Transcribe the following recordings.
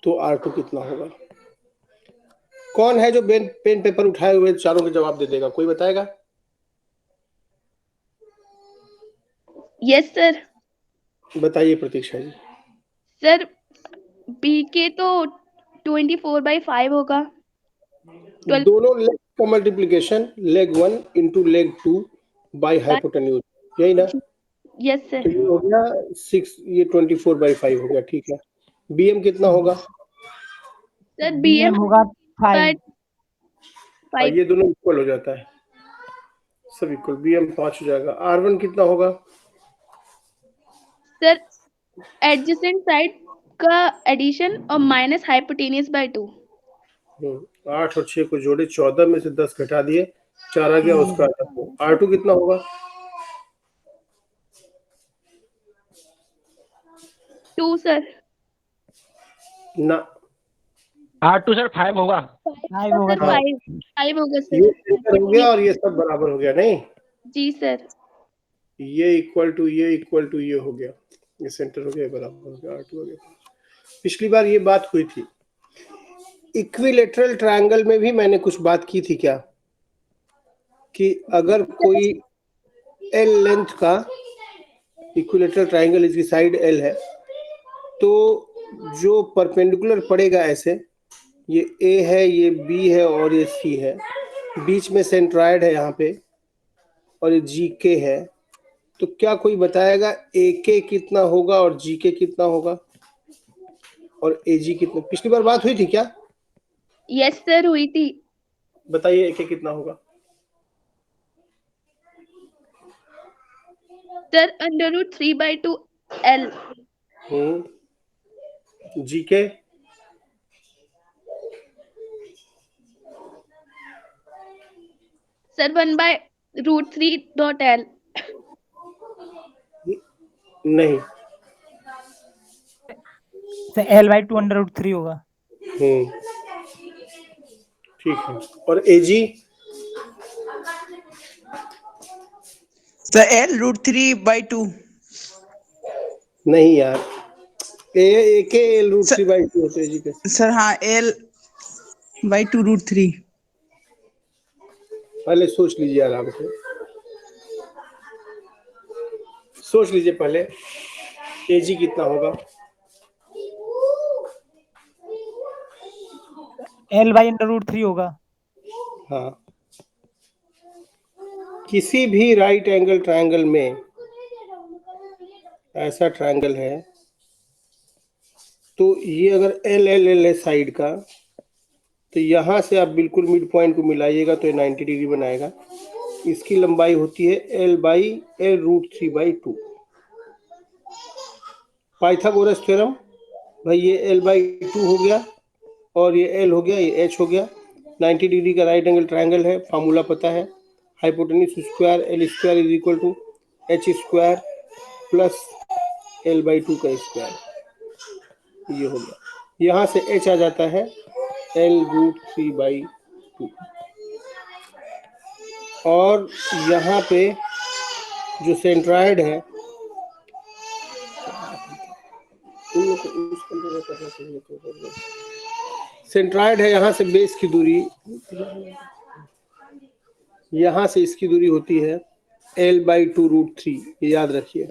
तो R2 कितना होगा? कौन है जो पेन पेपर उठाए हुए चारों के जवाब दे देगा? कोई बताएगा? Yes sir. बताइए प्रतीक्षा जी। सर BK तो 24/5 होगा। दोनों लेग का multiplication leg 1 into leg 2 by hypotenuse, यही ना? Yes sir. तो ये हो गया 6, ये 24/5 हो गया। ठीक है, BM कितना होगा? सर BM होगा 5। ये दोनों इक्वल हो जाता है, सब इक्वल। BM 5 हो जाएगा। R1 कितना होगा? सर एडजेसेंट साइड का एडिशन और माइनस हाइपोटेनियस बाय 2। 8 और 6 को जोड़े, 14 में से 10 घटा दिए, 4 आ गया, उसका R2 कितना होगा? 2 सर। ना, R2 सर 5 होगा। 5 होगा सर सर। 5 होगा ये सर। सेंटर हो गया और ये सब बराबर हो गया, नहीं? जी सर। ये इक्वल टू ये हो गया, ये सेंटर हो गया, बराबर हो गया, R2 हो गया। पिछली बार ये बात हुई थी। इक्विलेटरल ट्रायंगल में भी मैंने कुछ बात की थी क्या, कि अगर कोई L लेंथ का इक्विलेटरल ट्रायंगल, इसकी साइड L है, तो जो परपेंडिकुलर पड़ेगा ऐसे, ये A है, ये B है और ये C है, बीच में सेंट्रॉयड है यहाँ पे, और ये GK है, तो क्या कोई बताएगा AK कितना होगा और GK कितना होगा और AG कितना? पिछली बार बात हुई थी क्या? यस सर हुई थी। बताइए AK कितना होगा? Sir √3/2 L। GK? Sir 1/√3.L। नहीं, सर L/2 √3 होगा। ठीक है। और AG? Sir L√3/2। नहीं यार, AK L√3/2 होते हैं जी कैसे? सर हाँ L/2 √3। पहले सोच लीजिए आराम से, सोच लीजिए पहले, AG कितना होगा? L/√3 होगा। हाँ, किसी भी राइट एंगल ट्रायंगल में ऐसा ट्रायंगल है, तो ये अगर L है साइड का, तो यहाँ से आप बिल्कुल मिड पॉइंट को मिलाइएगा तो ये 90 डिग्री बनाएगा। इसकी लंबाई होती है L/L√3/2। पाइथागोरस थ्योरम, भाई ये L/2 हो गया और ये L हो गया, ये H हो गया। 90 डिग्री का राइट एंगल ट्रायंगल है, फार्मूला पता है, hypotenuse square L² is equal to H² plus L/2 का स्क्वायर। ये हो गया, यहाँ से H आ जाता है L√3/2, और यहाँ पे जो सेंट्रॉयड है, सेंट्रॉयड है, यहाँ से बेस की दूरी, यहाँ से इसकी दूरी होती है L/2√3, ये याद रखिए,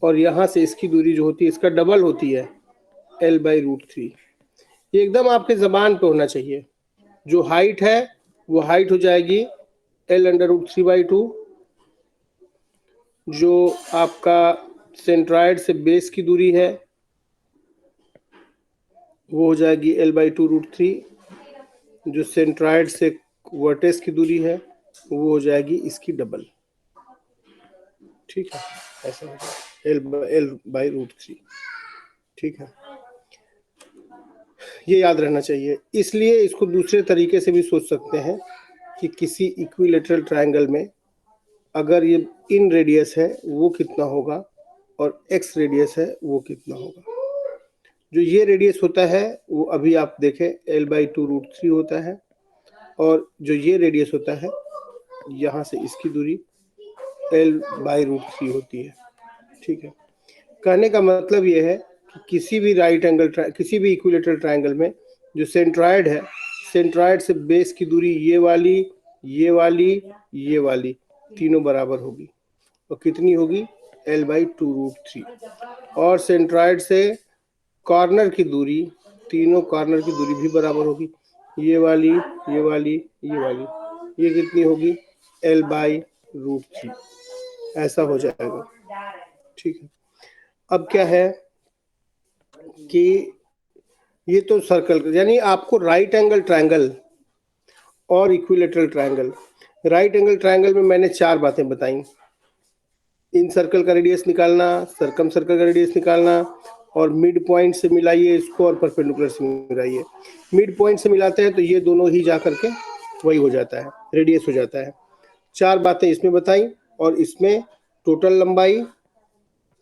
और यहाँ से इसकी दूरी जो होती है इसका डबल होती है L/√3। ये एकदम आपके ज़बान पे होना चाहिए। जो हाइट है वो हाइट हो जाएगी L√3/2, जो आपका सेंट्रॉयड से बेस की दूरी है वो हो जाएगी L/2√3, जो सेंट्रॉयड से वर्टेक्स की दूरी है वो हो जाएगी इसकी डबल। ठीक है, ऐसा होगा L/√3। ठीक है, ये याद रहना चाहिए। इसलिए इसको दूसरे तरीके से भी सोच सकते हैं कि किसी इक्विलेटरल ट्रायंगल में अगर ये इन रेडियस है वो कितना होगा और एक्स रेडियस है वो कितना होगा। जो ये रेडियस होता है वो अभी आप देखें L/2√3 होता है, और जो ये रेडियस होता है यहाँ से इसकी दूरी L/√3 होती है। ठीक है, कहने का मतलब ये है किसी भी किसी भी इक्विलेटरल ट्रायंगल में जो सेंट्रॉयड है, सेंट्रॉयड से बेस की दूरी ये वाली, ये वाली, ये वाली तीनों बराबर होगी। और कितनी होगी? L/2√3। और सेंट्रॉयड से कॉर्नर की दूरी, तीनों कॉर्नर की दूरी भी बराबर होगी। ये वाली, ये वाली, ये वाली, ये कितनी होगी? L/√3। ऐसा हो जाएगा। ठीक है। अब क्या है कि ये तो सर्कल, यानी आपको राइट एंगल ट्रायंगल और equilateral triangle, right angle triangle में मैंने 4 बातें बताई। इन सर्कल का रेडियस निकालना, सर्कम सर्कल का रेडियस निकालना, और मिड पॉइंट से मिलाइए इसको और परपेंडिकुलर से मिलाइए। मिड पॉइंट से मिलाते हैं तो ये दोनों ही जा करके वही हो जाता है, रेडियस हो जाता है। 4 बातें इसमें बताई, और इसमें टोटल लंबाई,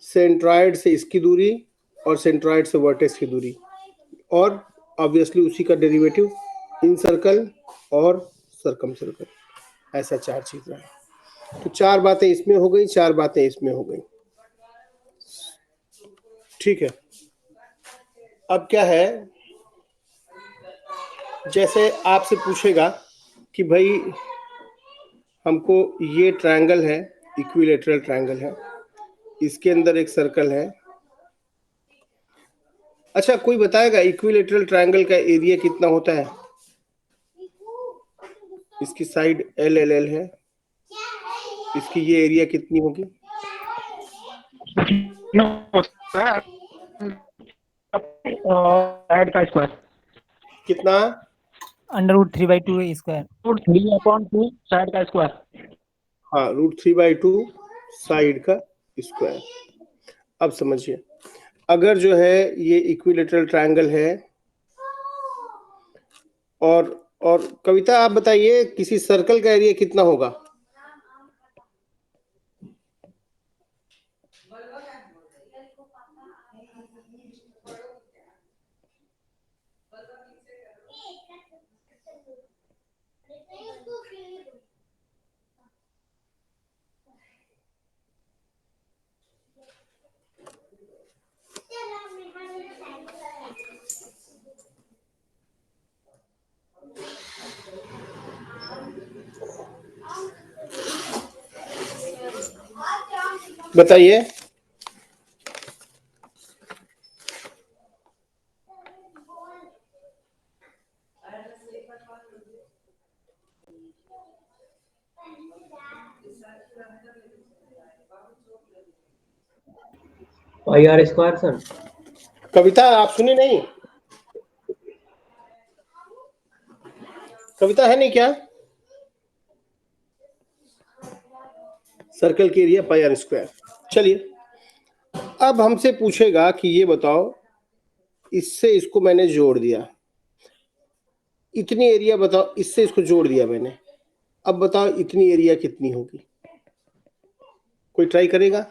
सेंट्रॉयड से इसकी दूरी और सेंट्रॉयड से वर्टेक्स की दूरी, और ऑब्वियसली उसी का डेरिवेटिव इन सर्कल और सर्कम सर्कल, ऐसा 4 चीजें हैं। तो 4 बातें इसमें हो गई, 4 बातें इसमें हो गई। ठीक है। अब क्या है, जैसे आपसे पूछेगा कि भाई हमको ये ट्रायंगल है, इक्विलेटरल ट्रायंगल है, इसके अंदर एक सर्कल है। अच्छा, कोई बताएगा इक्विलेटरल ट्रायंगल का एरिया कितना होता है? इसकी साइड LLL है, इसकी ये एरिया कितनी होगी? साइड का स्क्वायर कितना? √3/2 स्क्वायर। √3/2 साइड का स्क्वायर। हाँ, √3/2 साइड का स्क्वायर। अब समझिए, अगर जो है ये इक्विलेटरल ट्रायंगल है, और कविता आप बताइए किसी सर्कल का एरिया कितना होगा? बताइए। πr² sir. कविता आप सुनी नहीं? कविता है नहीं क्या? सर्कल के एरिया πr²। चलिए, अब हमसे पूछेगा कि ये बताओ, इससे इसको मैंने जोड़ दिया, इतनी एरिया बताओ, इससे इसको जोड़ दिया मैंने, अब बताओ इतनी एरिया कितनी होगी? कोई ट्राई करेगा?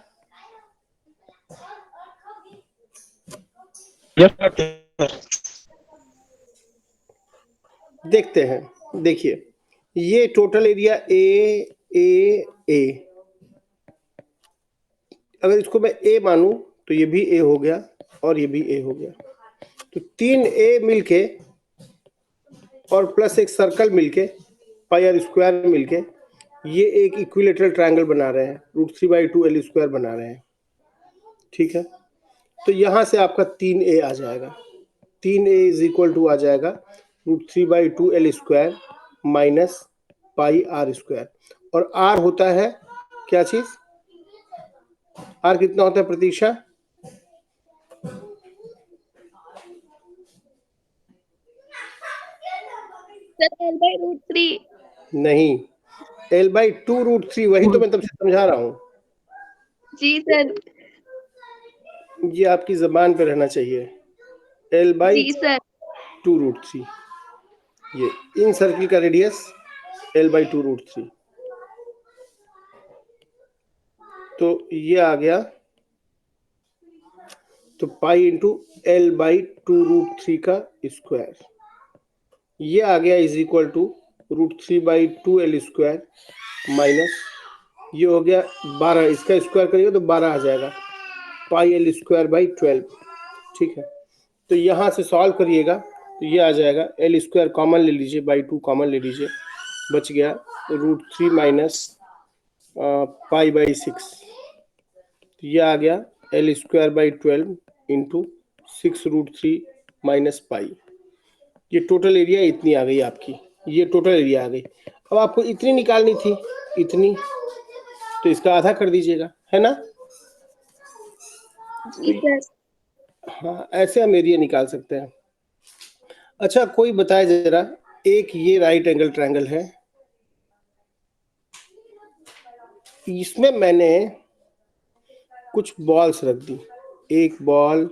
देखते हैं। देखिए, ये टोटल एरिया ए, अगर इसको मैं ए मानूं तो ये भी ए हो गया और ये भी ए हो गया। तो 3A मिलके और प्लस एक सर्कल मिलके, πr² मिलके, ये एक इक्विलेटरल ट्रायंगल बना रहे हैं, √3/2 L² बना रहे हैं। ठीक है। तो यहाँ से आपका 3A आ जाएगा। 3A = आ जाएगा √3/2 L² माइनस πr²। और R होता है क्या चीज? R कितना होता है प्रतीक्षा? Sir L/√3। नहीं, L/2√3, वही तो मैं तब से समझा रहा हूँ। जी सर। ये आपकी जबान पे रहना चाहिए। जी सर। L/2√3, ये इन सर्किल का रेडियस L/2√3। तो ये आ गया, तो पाई इंटू L/2√3 का स्क्वायर, ये आ गया = √3/2 L² माइनस, ये हो गया 12, इसका स्क्वायर करिएगा तो 12 आ जाएगा, πL²/12। ठीक है, तो यहाँ से सॉल्व करिएगा तो ये आ जाएगा एल स्क्वायर कॉमन ले लीजिए, बाई 2 कॉमन ले लीजिए, बच गया √3 माइनस पाई बाई 6, तो ये आ गया L square by 12 into 6√3 minus pi. ये टोटल एरिया इतनी आ गई आपकी, ये टोटल एरिया आ गई। अब आपको इतनी निकालनी थी, इतनी, तो इसका आधा कर दीजिएगा, है ना? जी सर। हाँ, ऐसे हम एरिया निकाल सकते हैं। अच्छा, कोई बताए जरा, एक ये राइट एंगल ट्रायंगल है, इसमें मैंने कुछ बॉल्स रख दी, 1 बॉल,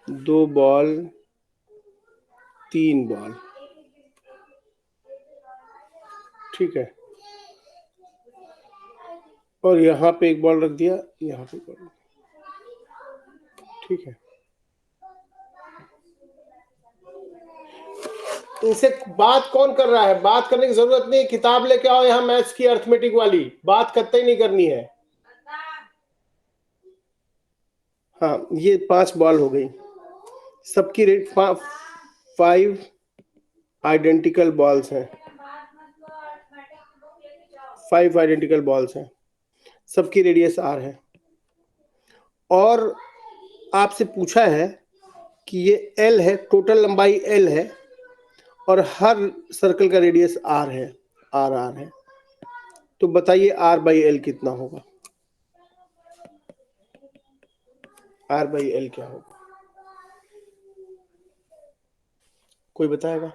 2 बॉल, 3 बॉल, ठीक है, और यहाँ पे 1 बॉल रख दिया, यहाँ पे बॉल, ठीक है। इनसे बात कौन कर रहा है? बात करने की जरूरत नहीं, किताब लेके आओ यहाँ मैथ्स की अर्थमेटिक वाली, बात कतई नहीं करनी है। हाँ, ये 5 बॉल हो गई, सबकी रेट 5 आइडेंटिकल बॉल्स हैं, 5 आइडेंटिकल बॉल्स हैं, सबकी रेडियस r है, और आपसे पूछा है कि ये l है, टोटल लंबाई l है, और हर सर्कल का रेडियस r है, r है, तो बताइए r बाई l कितना होगा? r बाई l क्या होगा? कोई बताएगा?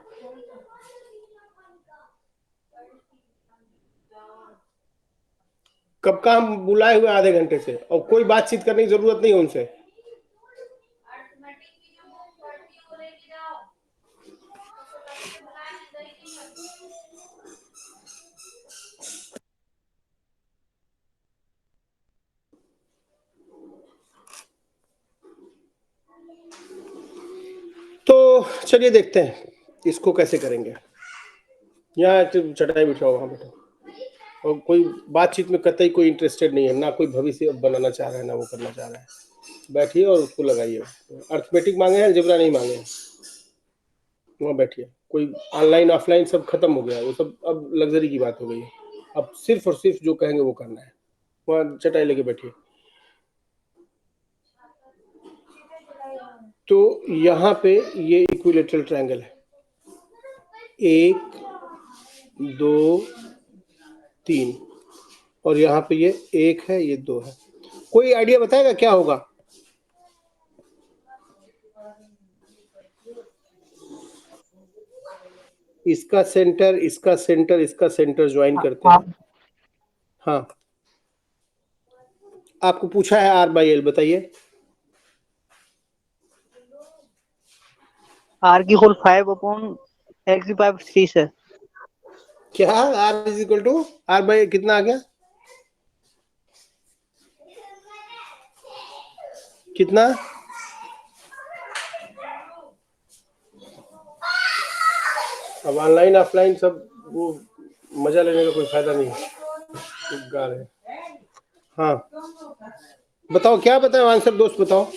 कब का हम बुलाए हुए आधे घंटे से, और कोई बातचीत करने की जरूरत नहीं है उनसे। तो चलिए देखते हैं इसको कैसे करेंगे। यहाँ चटाई बिठाओ, वहाँ बैठो, और कोई बातचीत में कतई कोई इंटरेस्टेड नहीं है, ना कोई भविष्य बनाना चाह रहा है, ना वो करना चाह रहा है। बैठिए और उसको लगाइए। अर्थमेटिक मांगे हैं, अलजेब्रा नहीं मांगे हैं, वहाँ बैठिए। कोई ऑनलाइन ऑफलाइन सब खत्म हो गया, वो सब अब लग्जरी की बात हो गई है। अब सिर्फ और सिर्फ जो कहेंगे वो करना है। वहाँ चटाई लेके बैठिए। तो यहाँ पे ये इक्विलेटरल ट्रायंगल है, 1 2 3, और यहाँ पे ये 1 है, ये 2 है। कोई आइडिया बताएगा क्या होगा? इसका सेंटर, इसका सेंटर, इसका सेंटर ज्वाइन करते हैं। हाँ, आपको पूछा है r बाई l, बताइए। r की होल 5/x⁵ सर। क्या r is equal to r by कितना आ गया? कितना? अब ऑनलाइन ऑफलाइन सब वो मजा लेने का कोई फायदा नहीं है। गा रहे हैं। हाँ, बताओ क्या बताओ, आंसर दोस्त बताओ।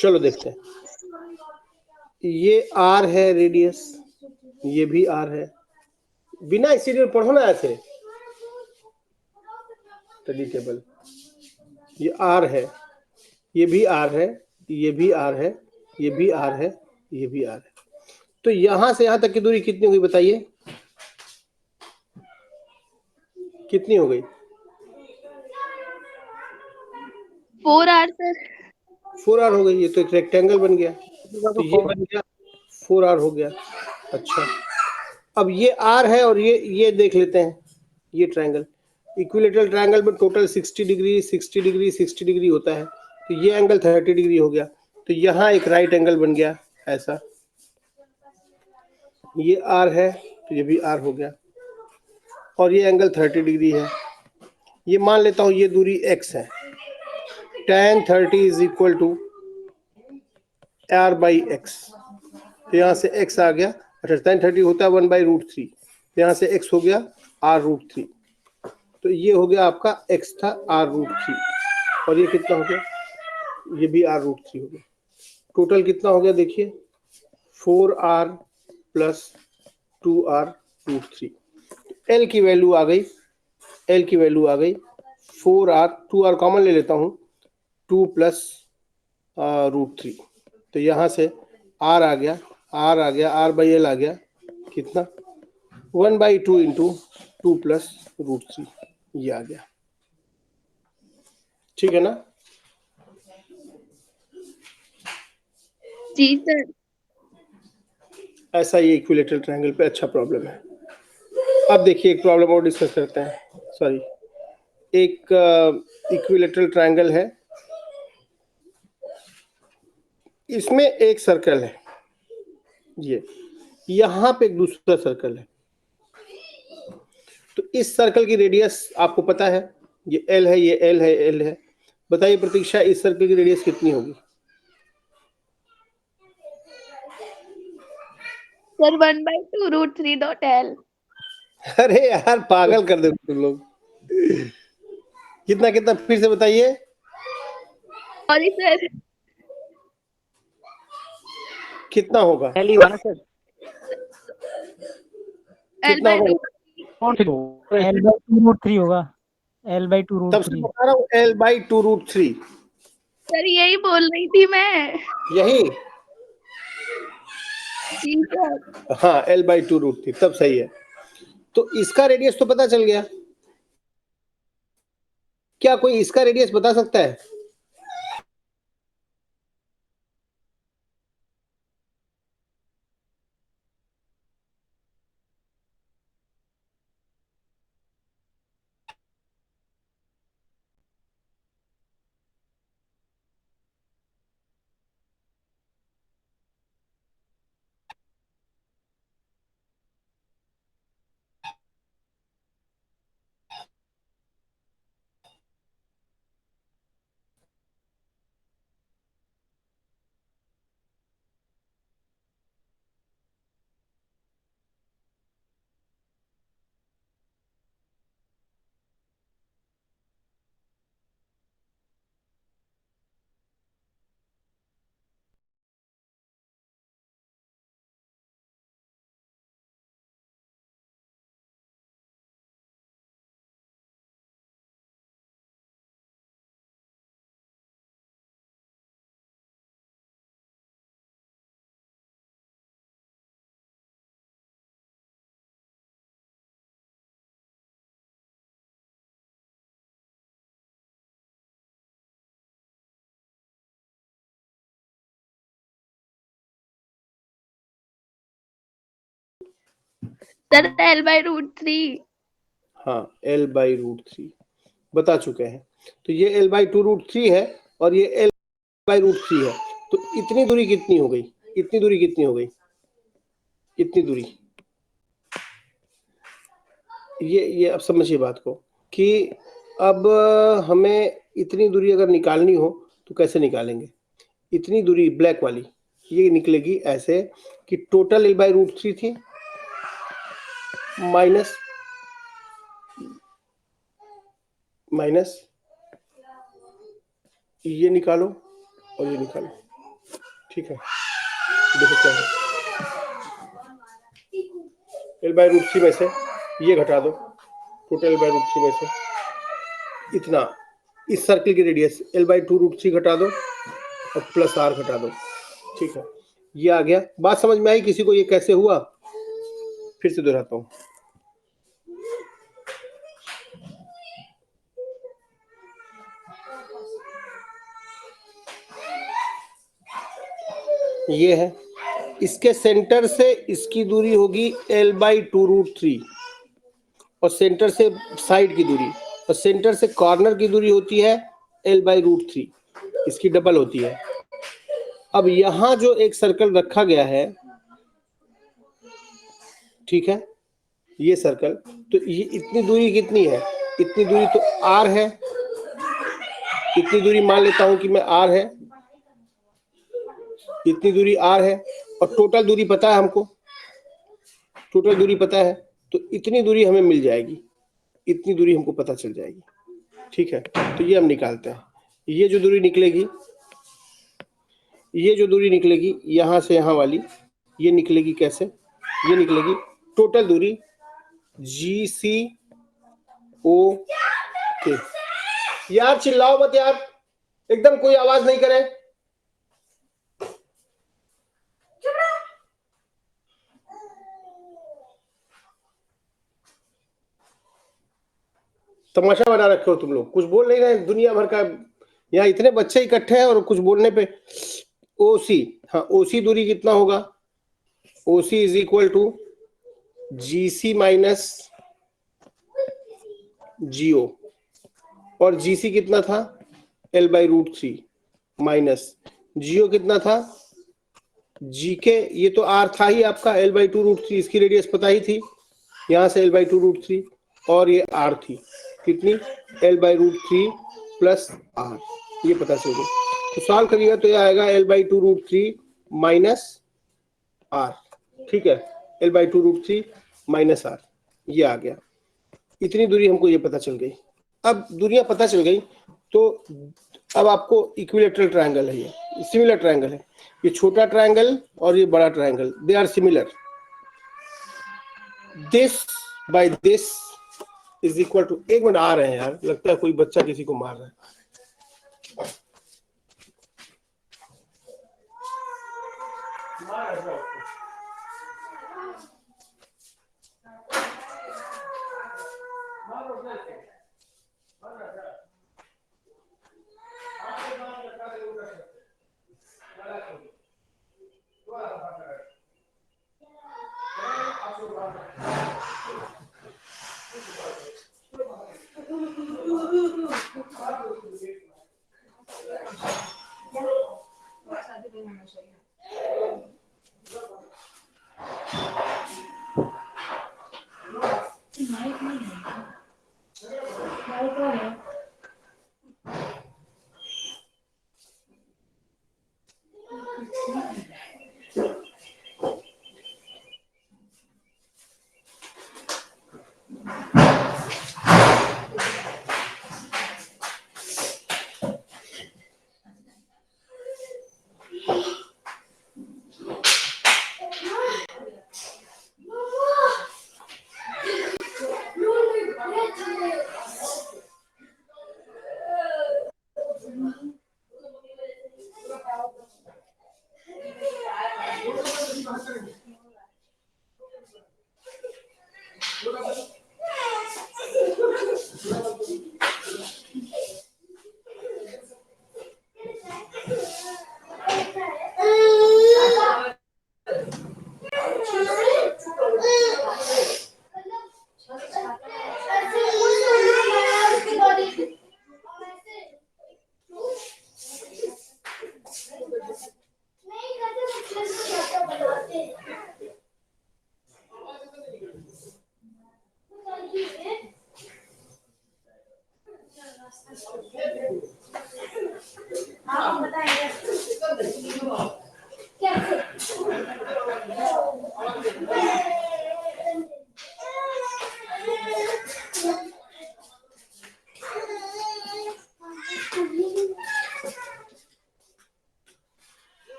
चलो देखते हैं। ये r है रेडियस, ये भी r है। बिना इसीलिए पढ़ो ना ऐसे स्टडी टेबल। ये r है, ये भी r है, ये भी r है, ये भी r है, ये भी r है। तो यहां से यहां तक की दूरी कितनी हुई बताइए? कितनी हो गई? 4r sir. 4r हो गई। ये तो एक रेक्टेंगल बन गया, तो ये बन गया 4r हो गया। अच्छा, अब ये r है और ये देख लेते हैं। ये ट्रायंगल, इक्विलेटरल ट्रायंगल में टोटल 60 डिग्री 60 डिग्री 60 डिग्री होता है, तो ये एंगल 30 डिग्री हो गया। तो यहाँ एक राइट एंगल बन गया ऐसा। ये r है तो ये भी r हो गया, और ये एंगल 30 डिग्री है। ये मान लेता हूँ ये दूरी x है। tan 30 is equal to r by x। तो यहाँ से x आ गया। अच्छा, tan 30 होता है 1/√3, यहाँ से x हो गया r√3। तो ये हो गया आपका x था r√3 और ये कितना हो गया, ये भी r√3 हो गया। टोटल कितना हो गया देखिए 4r प्लस 2r√3। l की वैल्यू आ गई, l की वैल्यू आ गई 4r, 2r कॉमन ले लेता हूँ, 2 प्लस √3। तो यहाँ से r आ गया, r बाई l आ गया कितना 1/2 इंटू 2 प्लस √3, ये आ गया। ठीक है ना? जी सर। ऐसा ये इक्विलेटरल ट्रायंगल पे अच्छा प्रॉब्लम है। अब देखिए एक प्रॉब्लम और डिस्कस करते हैं। सॉरी, एक इक्विलेटरल ट्रायंगल है, इसमें एक सर्कल है, ये यहाँ पे एक दूसरा सर्कल है। तो इस सर्कल की रेडियस आपको पता है, ये L है, ये L है, L है। बताइए प्रतीक्षा, इस सर्कल की रेडियस कितनी होगी? Sir 1/2 √3.l। अरे यार पागल कर दे तुम लोग। कितना कितना फिर से बताइए। Sorry sir. कितना होगा, L ही हुआ ना सर, कितना होगा? कौन सी L/2√3 होगा, L/2 तब से √3। बता रहा हूँ L/2√3। सर यही बोल रही थी मैं। यही, जी सर। हाँ L/2√3 तब सही है। तो इसका रेडियस तो पता चल गया, क्या कोई इसका रेडियस बता सकता है? Sir L/√3। हाँ L/√3 बता चुके हैं। तो ये L/2√3 है और ये L/√3 है। तो इतनी दूरी कितनी हो गई, इतनी दूरी कितनी हो गई, इतनी दूरी, ये अब समझिए बात को कि अब हमें इतनी दूरी अगर निकालनी हो तो कैसे निकालेंगे? इतनी दूरी ब्लैक वाली ये निकलेगी ऐसे कि टोटल L/√3 थी माइनस माइनस ये निकालो और ये निकालो। ठीक है, देखो क्या है, L/√3 में से ये घटा दो, टोटल L/√3 में से इतना, इस सर्कल की रेडियस L/2√3 घटा दो और प्लस r घटा दो। ठीक है, ये आ गया। बात समझ में आई किसी को ये कैसे हुआ? फिर से दोहराता हूँ, ये है, इसके सेंटर से इसकी दूरी होगी L/2√3 और सेंटर से साइड की दूरी और सेंटर से कॉर्नर की दूरी होती है L/√3, इसकी डबल होती है। अब यहाँ जो एक सर्कल रखा गया है, ठीक है, ये सर्कल, तो ये इतनी दूरी कितनी है? इतनी दूरी तो r है, इतनी दूरी मान लेता हूं कि मैं r है, इतनी दूरी r है और टोटल दूरी पता है हमको, टोटल दूरी पता है, तो इतनी दूरी हमें मिल जाएगी, इतनी दूरी हमको पता चल जाएगी। ठीक है, तो ये हम निकालते हैं। ये जो दूरी निकलेगी, ये जो दूरी निकलेगी यहाँ से यहाँ वाली, ये निकलेगी कैसे? ये निकलेगी टोटल दूरी GCO के। यार चिल्लाओ मत यार, एकदम कोई आवाज नहीं करे। तमाशा बना रखे हो तुम लोग, कुछ बोल नहीं रहे। दुनिया भर का यहाँ इतने बच्चे इकट्ठे हैं और कुछ बोलने पे। OC, हाँ OC दूरी कितना होगा? OC is equal to GC minus GO, और GC कितना था? L/√3 माइनस GO कितना था? GK, ये तो R था ही आपका, L/2√3, इसकी रेडियस पता ही थी, यहाँ से L/2√3, और ये R थी कितनी? L/√3 प्लस R, ये पता चल गया। तो सॉल्व करिएगा तो ये आएगा L/2√3 माइनस R। ठीक है, L/2√3 माइनस R, ये आ गया। इतनी दूरी हमको ये पता चल गई। अब दूरियां पता चल गई तो अब आपको इक्विलेटरल ट्रायंगल है, ये सिमिलर ट्रायंगल है। ये छोटा ट्रायंगल और ये बड़ा triangle, they are similar. This by this is equal to, एक मिनट आ रहे हैं यार, लगता है कोई बच्चा किसी को मार रहा है।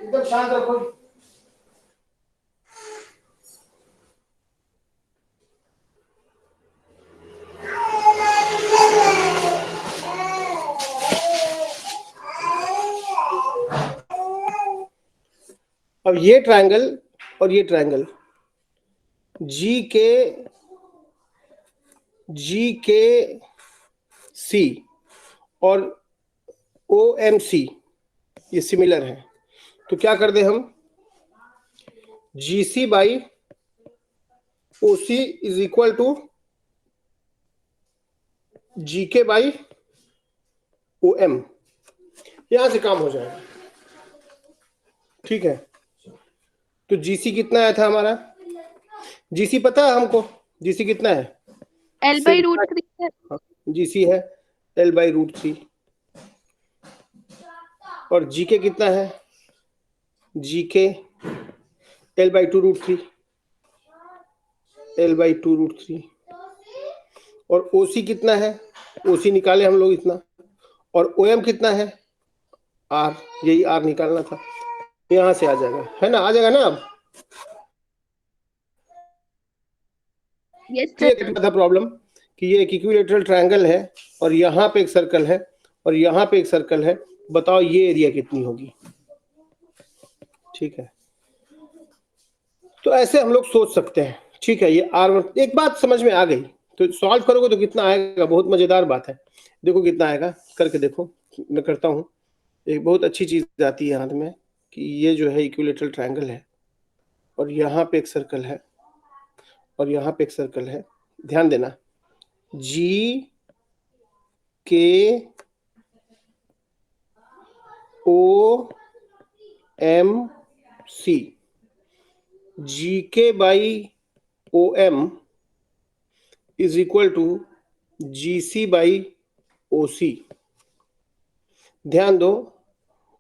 एकदम शांत रखो। अब ये ट्रायंगल और ये ट्रायंगल जी के सी और ओ एम सी ये सिमिलर है, तो क्या कर दे हम, G C by O C is equal to G K by O M, यहां से काम हो जाएगा। ठीक है, तो जीसी कितना आया था हमारा, जीसी पता है हमको, जीसी कितना है, L/√3 जीसी है L/√3 और जीके कितना है, जीके L/2√3 L/2√3 और ओसी कितना है, ओसी निकाले हम लोग इतना, और ओएम कितना है आर, यही आर निकालना था, यहां से आ जाएगा, है ना, आ जाएगा ना। अब Yes तो sir. ये था प्रॉब्लम कि ये एक इक्विलेटरल ट्रायंगल है और यहाँ पे एक सर्कल है और यहाँ पे एक सर्कल है, बताओ ये एरिया कितनी होगी। ठीक है, तो ऐसे हम लोग सोच सकते हैं। ठीक है, ये R1, एक बात समझ में आ गई, तो सॉल्व करोगे तो कितना आएगा, बहुत मजेदार बात है, देखो कितना आएगा, करके देखो, मैं करता हूँ। एक बहुत अच्छी चीज आती है हाथ में कि ये जो है इक्विलेटरल ट्रायंगल है और यहाँ पे एक सर्कल है और यहाँ पे एक सर्कल है, ध्यान देना, जी के O M C, G K by O M is equal to G C by O C. ध्यान दो,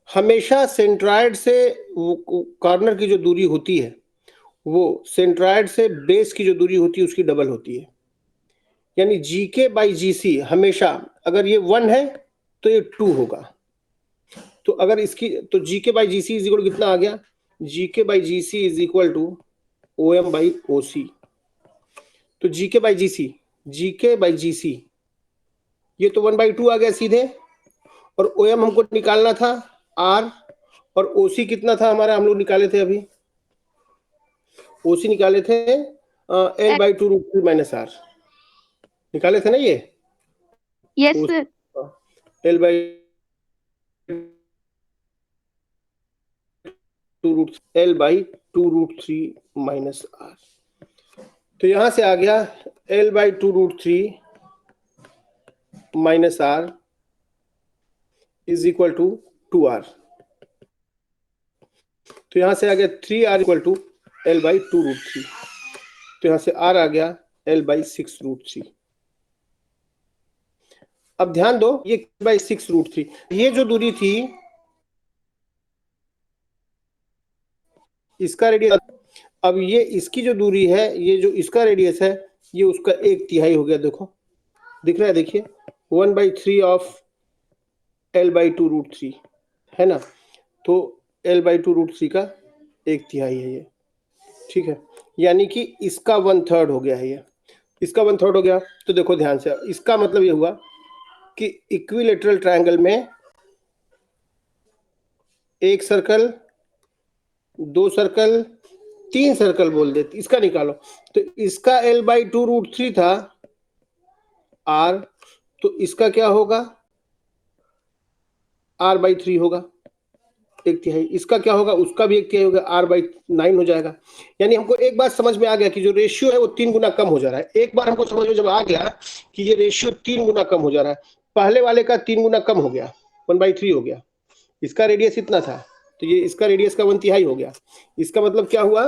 हमेशा सेंट्रॉयड से कॉर्नर की जो दूरी होती है वो सेंट्रॉयड से बेस की जो दूरी होती है उसकी डबल होती है, यानी जी के बाई जी सी हमेशा, अगर ये 1 है तो ये 2 होगा, तो अगर इसकी, तो G K by G C is equal कितना आ गया, G K by G C is equal to O M by O C. तो G K by G C, G K by G सी ये तो 1/2 आ गया सीधे, और ओ एम हमको निकालना था आर, और ओ सी कितना था हमारा, हम लोग निकाले थे अभी, ओ सी निकाले थे L/2√3 माइनस आर, निकाले थे ना ये। Yes sir. L/2√3 minus are, तो यहां से आ गया L/2√3 minus R is equal to 2r, तो यहां से आ गया 3r इक्वल टू L/2√3, तो यहां से r आ गया L/6√3। अब ध्यान दो, ये L/6√3, ये जो दूरी थी इसका रेडियस, अब ये इसकी जो दूरी है, ये जो इसका रेडियस है ये उसका 1/3 हो गया, देखो दिख रहा है, देखिए 1/3 ऑफ L/2√3 है ना, तो L/2√3 का 1/3 है ये। ठीक है, यानी कि इसका 1/3 हो गया है ये, इसका 1/3 हो गया, तो देखो ध्यान से, इसका मतलब ये हुआ कि इक्विलेटरल ट्रायंगल में एक सर्कल, 2 सर्कल, 3 सर्कल बोल देते, इसका निकालो, तो इसका L/2√3 था R, तो इसका क्या होगा R/3 होगा, एक तिहाई, इसका क्या होगा, उसका भी एक तिहाई होगा, r/9 हो जाएगा। यानी हमको एक बात समझ में आ गया कि जो रेशियो है वो 3 गुना कम हो जा रहा है। एक बार हमको समझ में जब आ गया कि ये रेशियो 3 गुना कम हो जा रहा है, पहले वाले का 3 गुना कम हो गया, 1/3 हो गया, इसका रेडियस इतना था तो ये इसका रेडियस का 1/3 हो गया। इसका मतलब क्या हुआ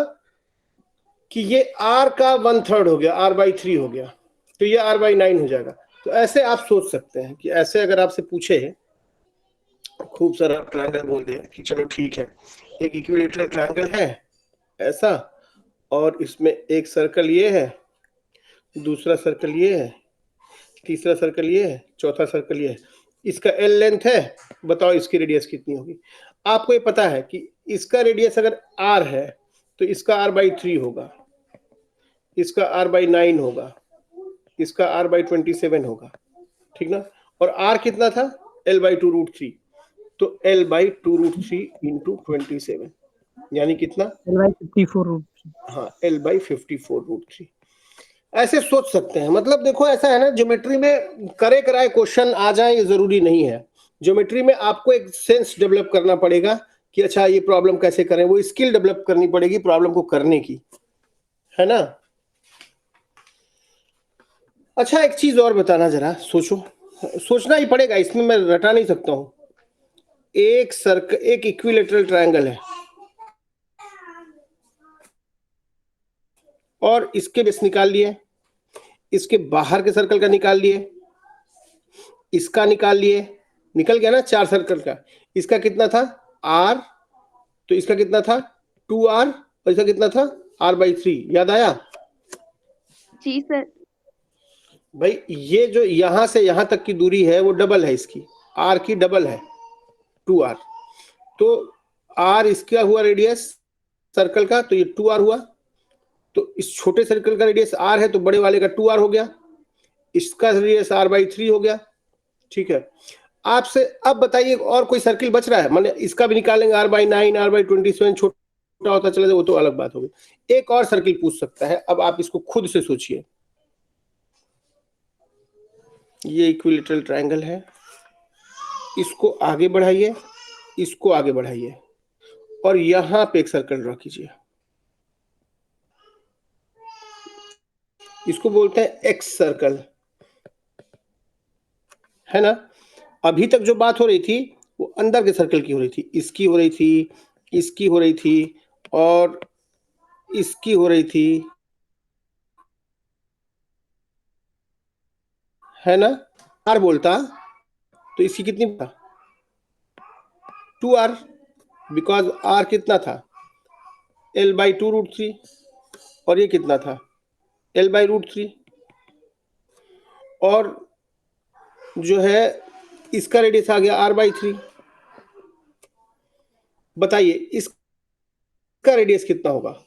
कि ये r का 1/3 हो गया, r/3 हो गया, तो ये r/9 हो जाएगा। तो ऐसे आप सोच सकते हैं कि ऐसे अगर आपसे पूछे, खूब सारा ट्रायंगल बोल दिया कि चलो ठीक है, एक इक्विलेटरल ट्रायंगल है ऐसा, और इसमें एक सर्कल ये है, दूसरा सर्कल ये है, तीसरा सर्कल ये है, चौथा सर्कल ये है, इसका L लेंथ है, बताओ इसकी रेडियस कितनी होगी। आपको ये पता है कि इसका रेडियस अगर r है तो इसका r/3 होगा, इसका r/9 होगा, इसका r/27 होगा, ठीक ना। और r कितना था, L/2√3, तो L/2√3 इंटू 27 यानी कितना, L/54√3। हाँ L/54√3। ऐसे सोच सकते हैं। मतलब देखो ऐसा है ना, ज्योमेट्री में करे कराए क्वेश्चन आ जाए ये जरूरी नहीं है। ज्योमेट्री में आपको एक सेंस डेवलप करना पड़ेगा कि अच्छा ये प्रॉब्लम कैसे करें, वो स्किल डेवलप करनी पड़ेगी प्रॉब्लम को करने की, है ना। अच्छा एक चीज और बताना, जरा सोचो, सोचना ही पड़ेगा, इसमें मैं रटा नहीं सकता हूं। एक इक्विलेटरल ट्रायंगल है और इसके बेस निकाल लिए, इसके बाहर के सर्कल का निकाल लिए, इसका निकाल लिए, निकल गया ना 4 सर्कल का। इसका कितना था r, तो इसका कितना था 2r, और इसका कितना था r/3, याद आया जी सर। भाई। ये जो यहां से यहां तक की दूरी है वो डबल है इसकी, r की डबल है 2r, तो r इसका हुआ रेडियस सर्कल का, तो ये 2r हुआ। तो इस छोटे सर्कल का रेडियस r है तो बड़े वाले का 2r हो गया, इसका रेडियस r/3 हो गया, ठीक है। आपसे अब बताइए और कोई सर्किल बच रहा है, माने इसका भी निकालेंगे, r/9 r/27, छोटा होता चला जाए वो तो अलग बात होगी। एक और सर्किल पूछ सकता है, अब आप इसको खुद से सोचिए। ये इक्विलेटरल ट्रायंगल है, इसको आगे बढ़ाइए, इसको आगे बढ़ाइए, और यहां पे एक सर्कल ड्रॉ कीजिए, इसको बोलते हैं एक्स सर्कल, है ना। अभी तक जो बात हो रही थी वो अंदर के सर्कल की हो रही थी, इसकी हो रही थी, इसकी हो रही थी, और इसकी हो रही थी, है ना। r बोलता तो इसकी कितनी था 2r, बिकॉज r कितना था L/2√3, और ये कितना था L/√3, और जो है इसका रेडियस आ गया r/3। बताइए इसका रेडियस कितना होगा।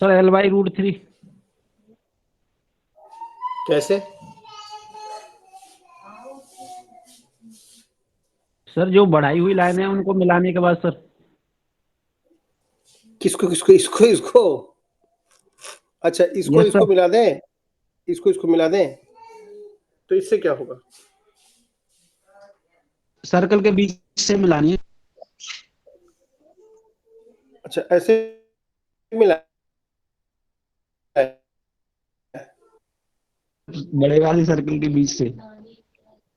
Sir L/√3। कैसे, सर जो बढ़ाई हुई लाइन है उनको मिलाने के बाद सर। किसको किसको, इसको इसको, अच्छा इसको यस इसको सर। मिला दें, इसको इसको मिला दें, तो इससे क्या होगा। सर्कल के बीच से मिलानी है। अच्छा ऐसे मिला है, बड़े वाले सर्कल के बीच से।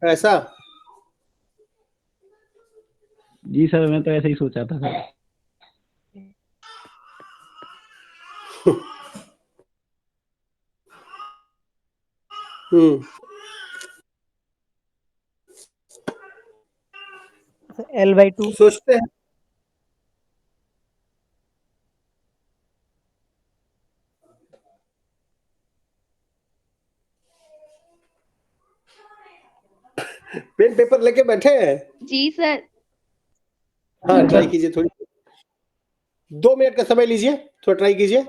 ऐसा, जी सर, मैं तो ऐसे ही सोचा था सर। L/2। सोचते हैं। पेन पेपर लेके बैठे हैं, जी सर। हाँ ट्राई कीजिए, थोड़ी 2 मिनट का समय लीजिए, थोड़ा ट्राई कीजिए।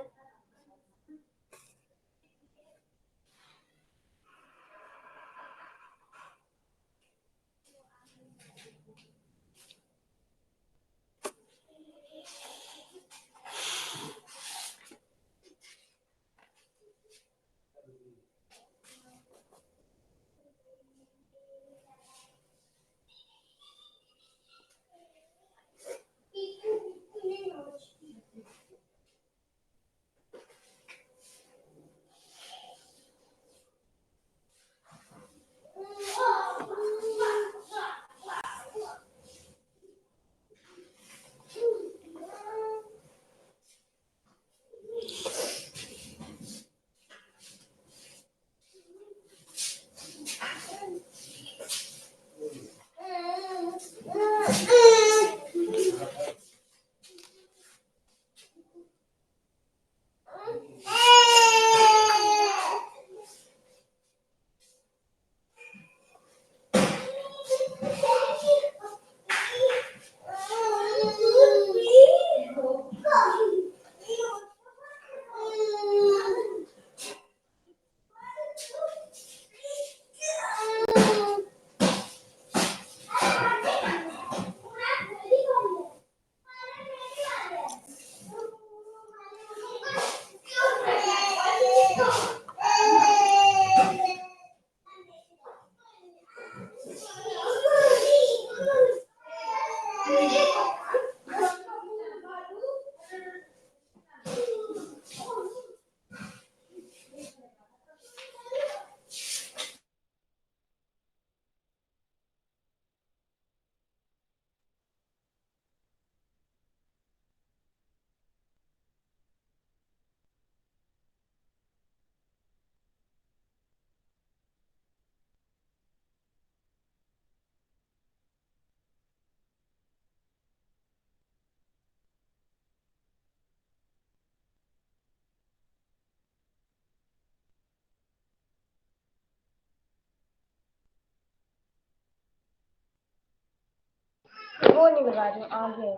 वो नहीं बता रही हूँ, आगे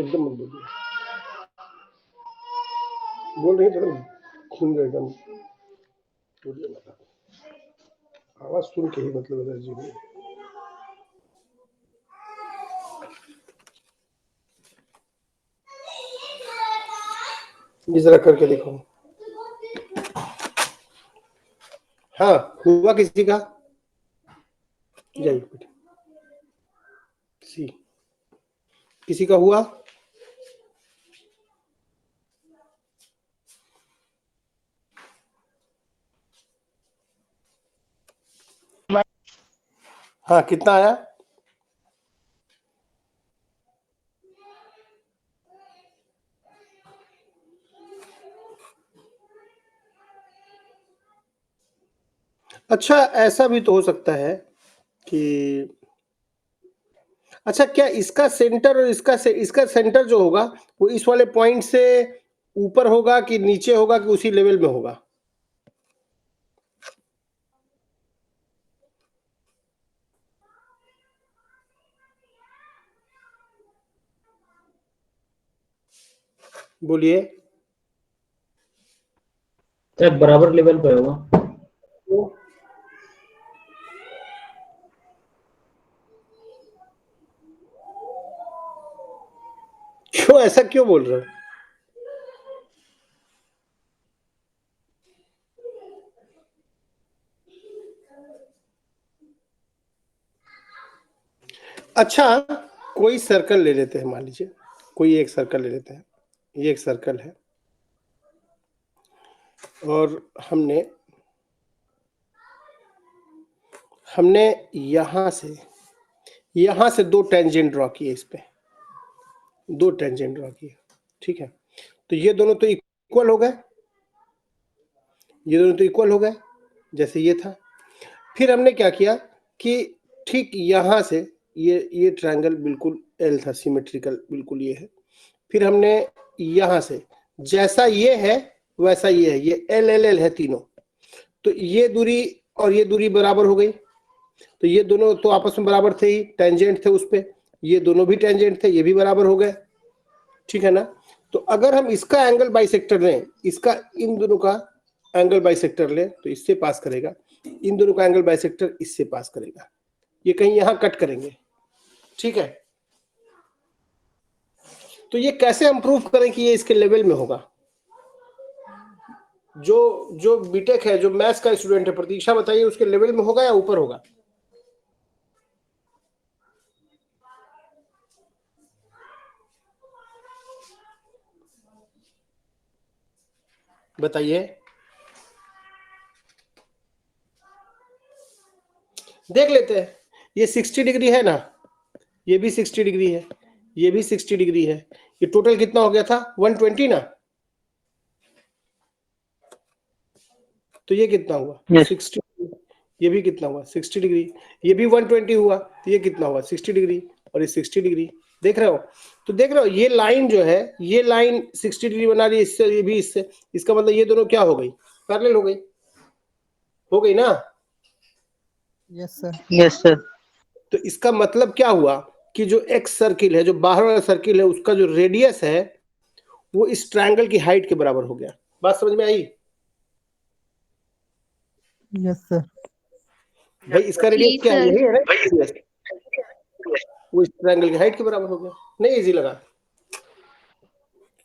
एकदम मत बोलिए, बोल रही थोड़ा सुन रहे एकदम, बोलिए मत, आवाज सुन के ही मतलब एलर्जी हुई। ये जरा करके देखो। हाँ हुआ किसी का, जाइए बेटे, सी किसी का हुआ, हाँ कितना आया? अच्छा ऐसा भी तो हो सकता है कि, अच्छा क्या इसका सेंटर और इसका सेंटर जो होगा वो इस वाले पॉइंट से ऊपर होगा कि नीचे होगा कि उसी लेवल में होगा? बोलिए। शायद बराबर लेवल पे होगा। क्यों ऐसा क्यों बोल रहे हो? अच्छा कोई सर्कल ले लेते हैं, मान लीजिए कोई एक सर्कल ले लेते हैं, ये एक सर्कल है और हमने यहां से दो टेंजेंट ड्रॉ किए, इस पे दो टेंजेंट ड्रॉ किए, ठीक है, तो ये दोनों तो इक्वल हो गए, ये दोनों तो इक्वल हो गए जैसे ये था। फिर हमने क्या किया कि ठीक यहां से ये ट्रायंगल बिल्कुल एल था, सिमेट्रिकल बिल्कुल ये है, फिर हमने यहां से जैसा ये है वैसा ये है, ये एल एल एल है तीनों, तो ये दूरी और ये दूरी बराबर हो गई, तो ये दोनों तो आपस में बराबर थे ही, टेंजेंट थे उस पे, ये दोनों भी टेंजेंट थे, ये भी बराबर हो गए, ठीक है ना। तो अगर हम इसका एंगल बाइसेक्टर लें, इसका इन दोनों का एंगल बाइसेक्टर लें तो इससे पास करेगा, इन दोनों का एंगल बाइसेक्टर इससे पास करेगा, ये कहीं यहां कट करेंगे, ठीक है। तो ये कैसे हम प्रूफ करें कि ये इसके लेवल में होगा? जो बीटेक है, जो मैथ्स का स्टूडेंट है, प्रतीक्षा बताइए उसके लेवल में होगा या ऊपर होगा? बताइए, देख लेते हैं, ये 60 डिग्री है ना, ये भी 60 डिग्री है, ये भी 60 डिग्री है, ये टोटल कितना हो गया था 120 ना, तो ये कितना हुआ? Yes. 60, ये भी कितना हुआ 60 डिग्री, ये भी 120 हुआ, तो ये कितना हुआ 60 डिग्री, और ये 60 डिग्री, देख रहे हो? तो देख रहे हो ये लाइन जो है, ये लाइन 60 डिग्री बना रही है इससे, ये भी इससे, इसका मतलब ये दोनों क्या हो गई? पैरेलल हो गई ना? Yes sir. Yes sir. तो इसका मतलब क्या हुआ कि जो एक्स सर्किल है, जो बाहर वाला सर्किल है, उसका जो रेडियस है वो इस ट्रायंगल की हाइट के बराबर हो गया। बात समझ में आई? Yes sir. भाई इसका रेडियस जी क्या है? सर। यही है ना, वो इस ट्रायंगल की हाइट के बराबर हो गया। नहीं इजी लगा?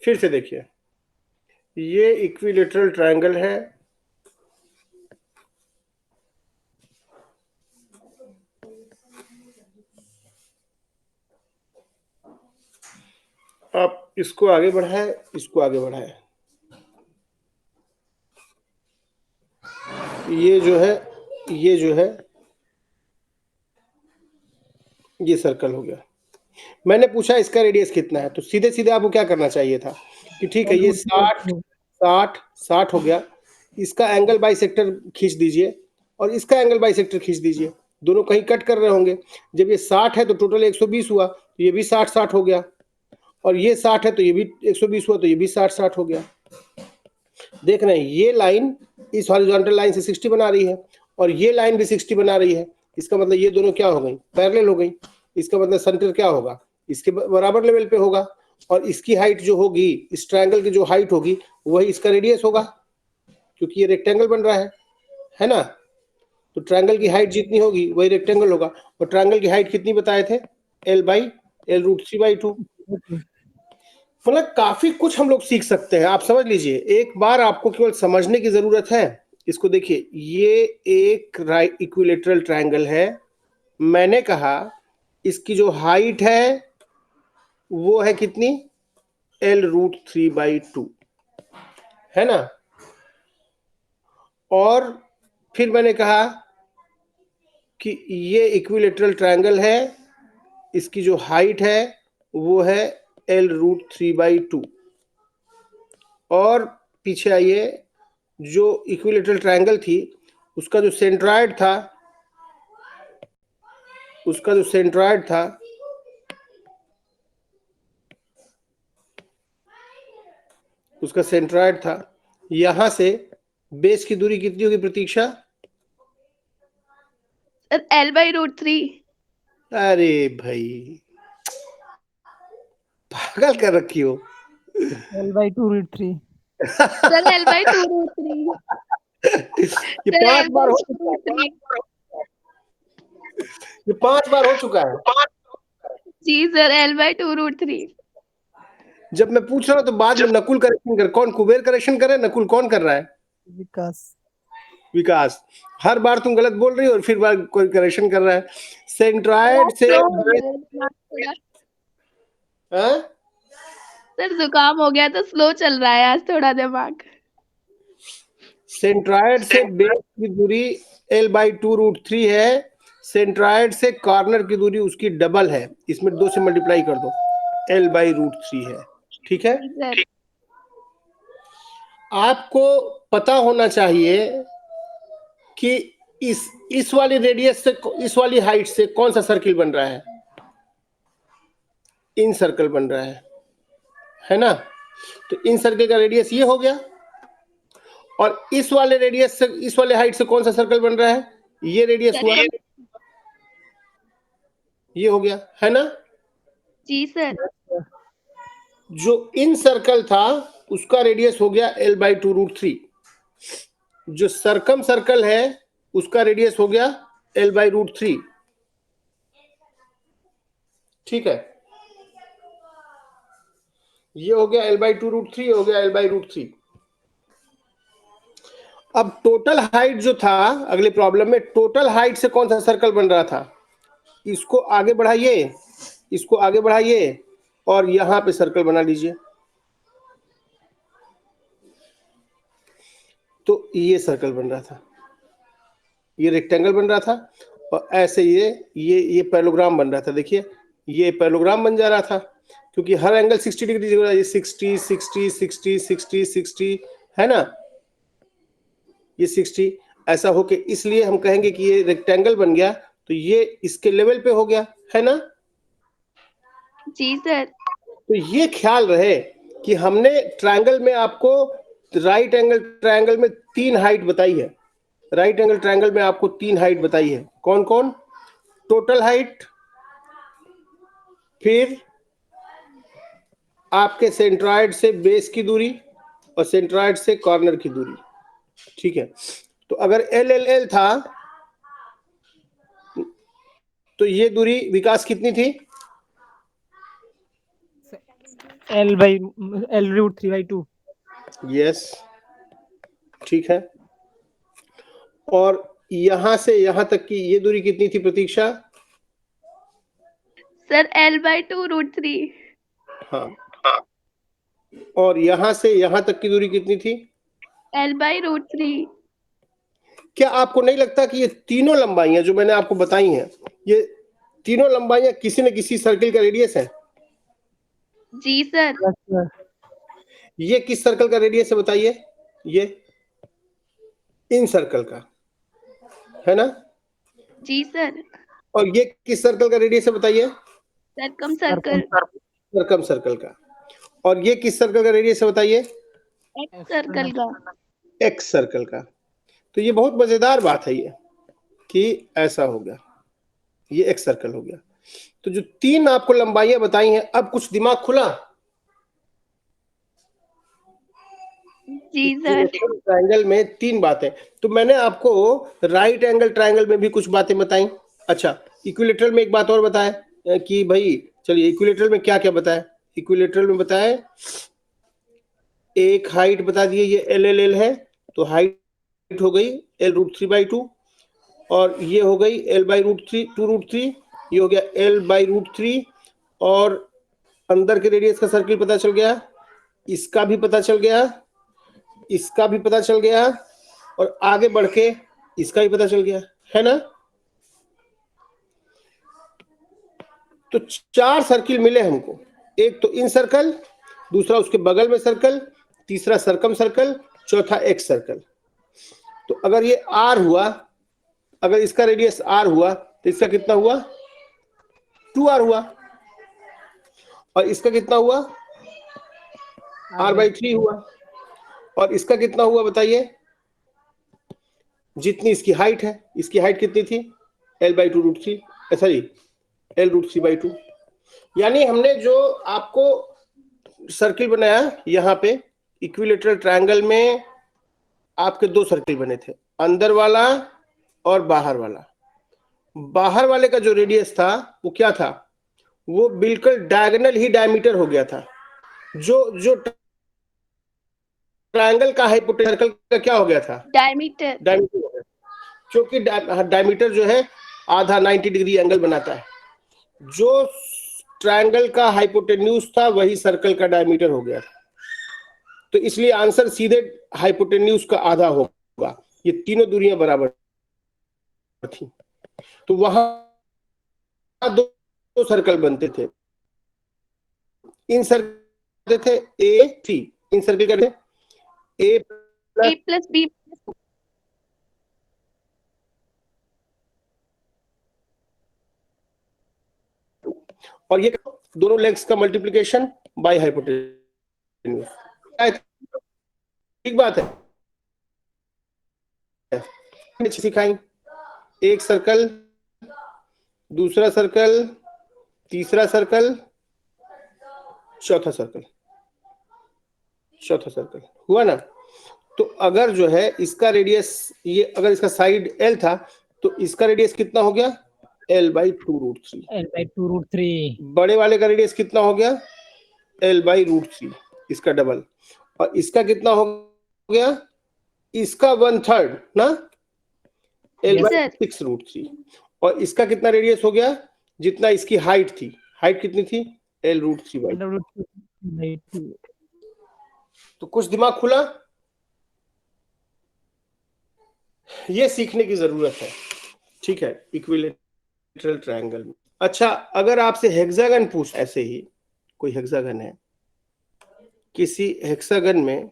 फिर से देखिए, ये इक्विलेटरल ट्रायंगल है, आप इसको आगे बढ़ाए, इसको आगे बढ़ाए, ये जो है ये सर्कल हो गया। मैंने पूछा इसका रेडियस कितना है, तो सीधे सीधे आपको क्या करना चाहिए था कि ठीक है ये 60 हो गया, इसका एंगल बाइसेक्टर खींच दीजिए और इसका एंगल बाइसेक्टर खींच दीजिए, दोनों कहीं कट कर रहे होंगे, जब ये 60 है तो टोटल 120 हुआ, तो ये भी 60 हो गया, और ये 60 है तो ये भी 120 हुआ, तो ये भी 60 हो गया। देख रहे हैं ये लाइन इस हॉरिजॉन्टल लाइन से 60 बना रही है और ये लाइन भी 60 बना रही है, इसका मतलब ये दोनों क्या हो गई? पैरेलल हो गई। इसका मतलब सेंटर क्या होगा, इसके बराबर लेवल पे होगा, और इसकी हाइट जो होगी, इस ट्रायंगल की जो हाइट होगी वही इसका रेडियस होगा, क्योंकि ये रेक्टेंगल बन रहा है ना। तो ट्रायंगल की हाइट जितनी होगी वही रेक्टेंगल होगा, और ट्रायंगल की हाइट कितनी बताए थे, L/L√3/2। मतलब काफी कुछ हम लोग सीख सकते हैं, आप समझ लीजिए, एक बार आपको केवल समझने की जरूरत है। इसको देखिए, ये एक इक्विलेटरल ट्रायंगल है, मैंने कहा इसकी जो हाइट है वो है कितनी, L√3/2, है ना। और फिर मैंने कहा कि ये इक्विलेटरल ट्रायंगल है, इसकी जो हाइट है वो है L√3/2। और पीछे आइए, जो इक्विलेटरल ट्रायंगल थी उसका जो सेंट्रॉयड था, उसका सेंट्रॉयड था, यहां से बेस की दूरी कितनी होगी प्रतीक्षा, सर L/√3। अरे भाई पागल कर रखी हो। L/2√3। Sir L/2√3। ये सर 5 बार हो चुका है, L/2√3। ये 5 बार हो चुका है। जी सर L/2√3। जब मैं पूछ रहा हूँ तो बाद में नकुल करेक्शन कर, कौन कुबेर करेक्शन कर रहा है, नकुल कौन कर रहा है, विकास। हर बार तुम गलत बोल रही हो और फिर बार कोई करेक्शन कर रहा है। सेंट्रॉयड से हाँ? सर जुकाम हो गया तो स्लो चल रहा है आज थोड़ा दिमाग। सेंट्रॉयड से बेस की दूरी L/2√3 है, सेंट्रॉयड से कॉर्नर की दूरी उसकी डबल है, इसमें 2 से मल्टीप्लाई कर दो, L/√3 है, ठीक है। सर आपको पता होना चाहिए कि इस वाली रेडियस से, इस वाली हाइट से कौन सा सर्किल बन रहा है, इन सर्कल बन रहा है ना। तो इन सर्कल का रेडियस ये हो गया, और इस वाले रेडियस से, इस वाले हाइट से कौन सा सर्कल बन रहा है, ये रेडियस हुआ, ये हो गया, है ना। जी सर। जो इन सर्कल था उसका रेडियस हो गया L/2√3, जो सरकम सर्कल है उसका रेडियस हो गया L/√3, ठीक है। ये हो गया L/2√3, हो गया L/√3। अब टोटल हाइट जो था, अगले प्रॉब्लम में टोटल हाइट से कौन सा सर्कल बन रहा था, इसको आगे बढ़ाइए, इसको आगे बढ़ाइए और यहां पे सर्कल बना लीजिए। तो ये सर्कल बन रहा था, ये रेक्टेंगल बन रहा था, और ऐसे ये पैरेललोग्राम बन रहा था। देखिए ये पैरेललोग्राम बन जा रहा था, क्योंकि हर एंगल 60 डिग्री, ये 60 60 60 60 60 है ना, ये 60 ऐसा होके, इसलिए हम कहेंगे कि ये रेक्टेंगल बन गया, तो ये इसके लेवल पे हो गया, है ना। जी सर। तो ये ख्याल रहे कि हमने ट्रायंगल में आपको राइट एंगल ट्रायंगल में 3 हाइट बताई है, राइट एंगल ट्रायंगल में आपको 3 हाइट बताई है, कौन कौन, टोटल हाइट, फिर आपके सेंट्रॉयड से बेस की दूरी, और सेंट्रॉयड से कॉर्नर की दूरी, ठीक है। तो अगर L था तो ये दूरी विकास कितनी थी, L/L√3/2। यस, ठीक है। और यहां से यहां तक की ये दूरी कितनी थी प्रतीक्षा, सर L/2√3। हाँ। और यहां से यहां तक की दूरी कितनी थी, L/√3। क्या आपको नहीं लगता कि ये तीनों लंबाइयां जो मैंने आपको बताई हैं, ये तीनों लंबाइयां किसी न किसी सर्कल का रेडियस है। जी सर। ये किस सर्कल का रेडियस है बताइए, ये इन सर्कल का, है ना। जी सर। और ये किस सर्कल का रेडियस है बताइए, सरकम सर्कल। सर्कम सर्कल का। और ये किस सर्कल का रेडियस है बताइए, एक्स सर्कल का। एक्स सर्कल का। तो ये बहुत मजेदार बात है ये, कि ऐसा हो गया, ये एक्स सर्कल हो गया। तो जो 3 आपको लंबाइयां बताई हैं, अब कुछ दिमाग खुला? जी सर। ट्रायंगल में 3 बातें, तो मैंने आपको राइट एंगल ट्रायंगल में भी कुछ बातें बताई। अच्छा, इक्विलेटरल में एक बात और बताया कि भाई चलिए इक्विलेटरल में क्या क्या बताया? इक्विलेटरल में बताया एक हाइट बता दिए, ये एल एल एल है, तो हाइट हो गई L√3/2, और ये हो गई L/√3 2√3, ये हो गया L/√3, और अंदर के रेडियस का सर्किल पता चल गया, इसका भी पता चल गया, इसका भी पता चल गया, और आगे बढ़ के इसका भी पता चल गया, है ना? तो 4 सर्किल मिले हमको, एक तो इन सर्कल, दूसरा उसके बगल में सर्कल, तीसरा सरकम सर्कल, चौथा एक्स सर्कल। तो अगर ये आर हुआ, अगर इसका रेडियस आर हुआ तो इसका कितना हुआ? 2r हुआ, और इसका कितना हुआ? r/3 हुआ, और इसका कितना हुआ बताइए? जितनी इसकी हाइट है, इसकी हाइट कितनी थी? L/2√3, sorry L√3/2। यानी हमने जो आपको सर्किल बनाया यहाँ पे इक्विलेटरल ट्रायंगल में, आपके 2 सर्किल बने थे, अंदर वाला और बाहर वाला। बाहर वाले का जो रेडियस था वो क्या था? वो बिल्कुल डायगोनल ही डायमीटर हो गया था। जो ट्रायंगल का हाइपोटेनस सर्कल का क्या हो गया था? डायमीटर। डायमीटर हो गया, क्योंकि डायमीटर जो है आधा 90 डिग्री एंगल बनाता है। जो ट्रायंगल का हाइपोटेन्यूज था वही सर्कल का डायमीटर हो गया था, तो इसलिए आंसर सीधे हाइपोटेन्यूज का आधा होगा। ये तीनों दूरियां बराबर थी, तो वहां 2 सर्कल बनते थे, इन सर्कल थे ए थी, इन सर्कल करते ए A + B। और ये दोनों लेग्स का मल्टीप्लिकेशन बाय हाइपोटेन्यूज। ठीक बात है, सिखाई। एक सर्कल, दूसरा सर्कल, तीसरा सर्कल, चौथा सर्कल, चौथा सर्कल हुआ ना? तो अगर जो है इसका रेडियस, ये अगर इसका साइड L था तो इसका रेडियस कितना हो गया? L/2√3। L/2√3। बड़े वाले का रेडियस कितना हो गया? L/√3, इसका डबल। और इसका कितना हो गया? इसका 1/3 ना, L/6√3। और इसका कितना रेडियस हो गया? जितना इसकी हाइट थी, हाइट कितनी थी? L√3/2। L/2/2। तो कुछ दिमाग खुला? ये सीखने की जरूरत है, ठीक है, इक्विलेटरल ट्रायंगल में। अच्छा, अगर आपसे हेक्सागन पूछ, ऐसे ही कोई हेक्सागन है, किसी हेक्सागन में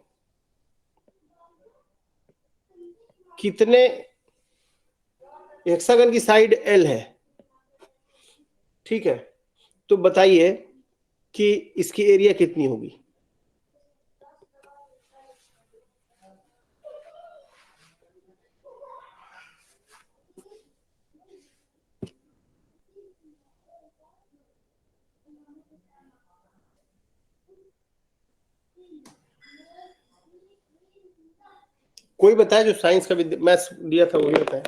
कितने, हेक्सागन की साइड L है, ठीक है, तो बताइए कि इसकी एरिया कितनी होगी? कोई बताए जो साइंस का मैथ्स दिया था, वही बताए।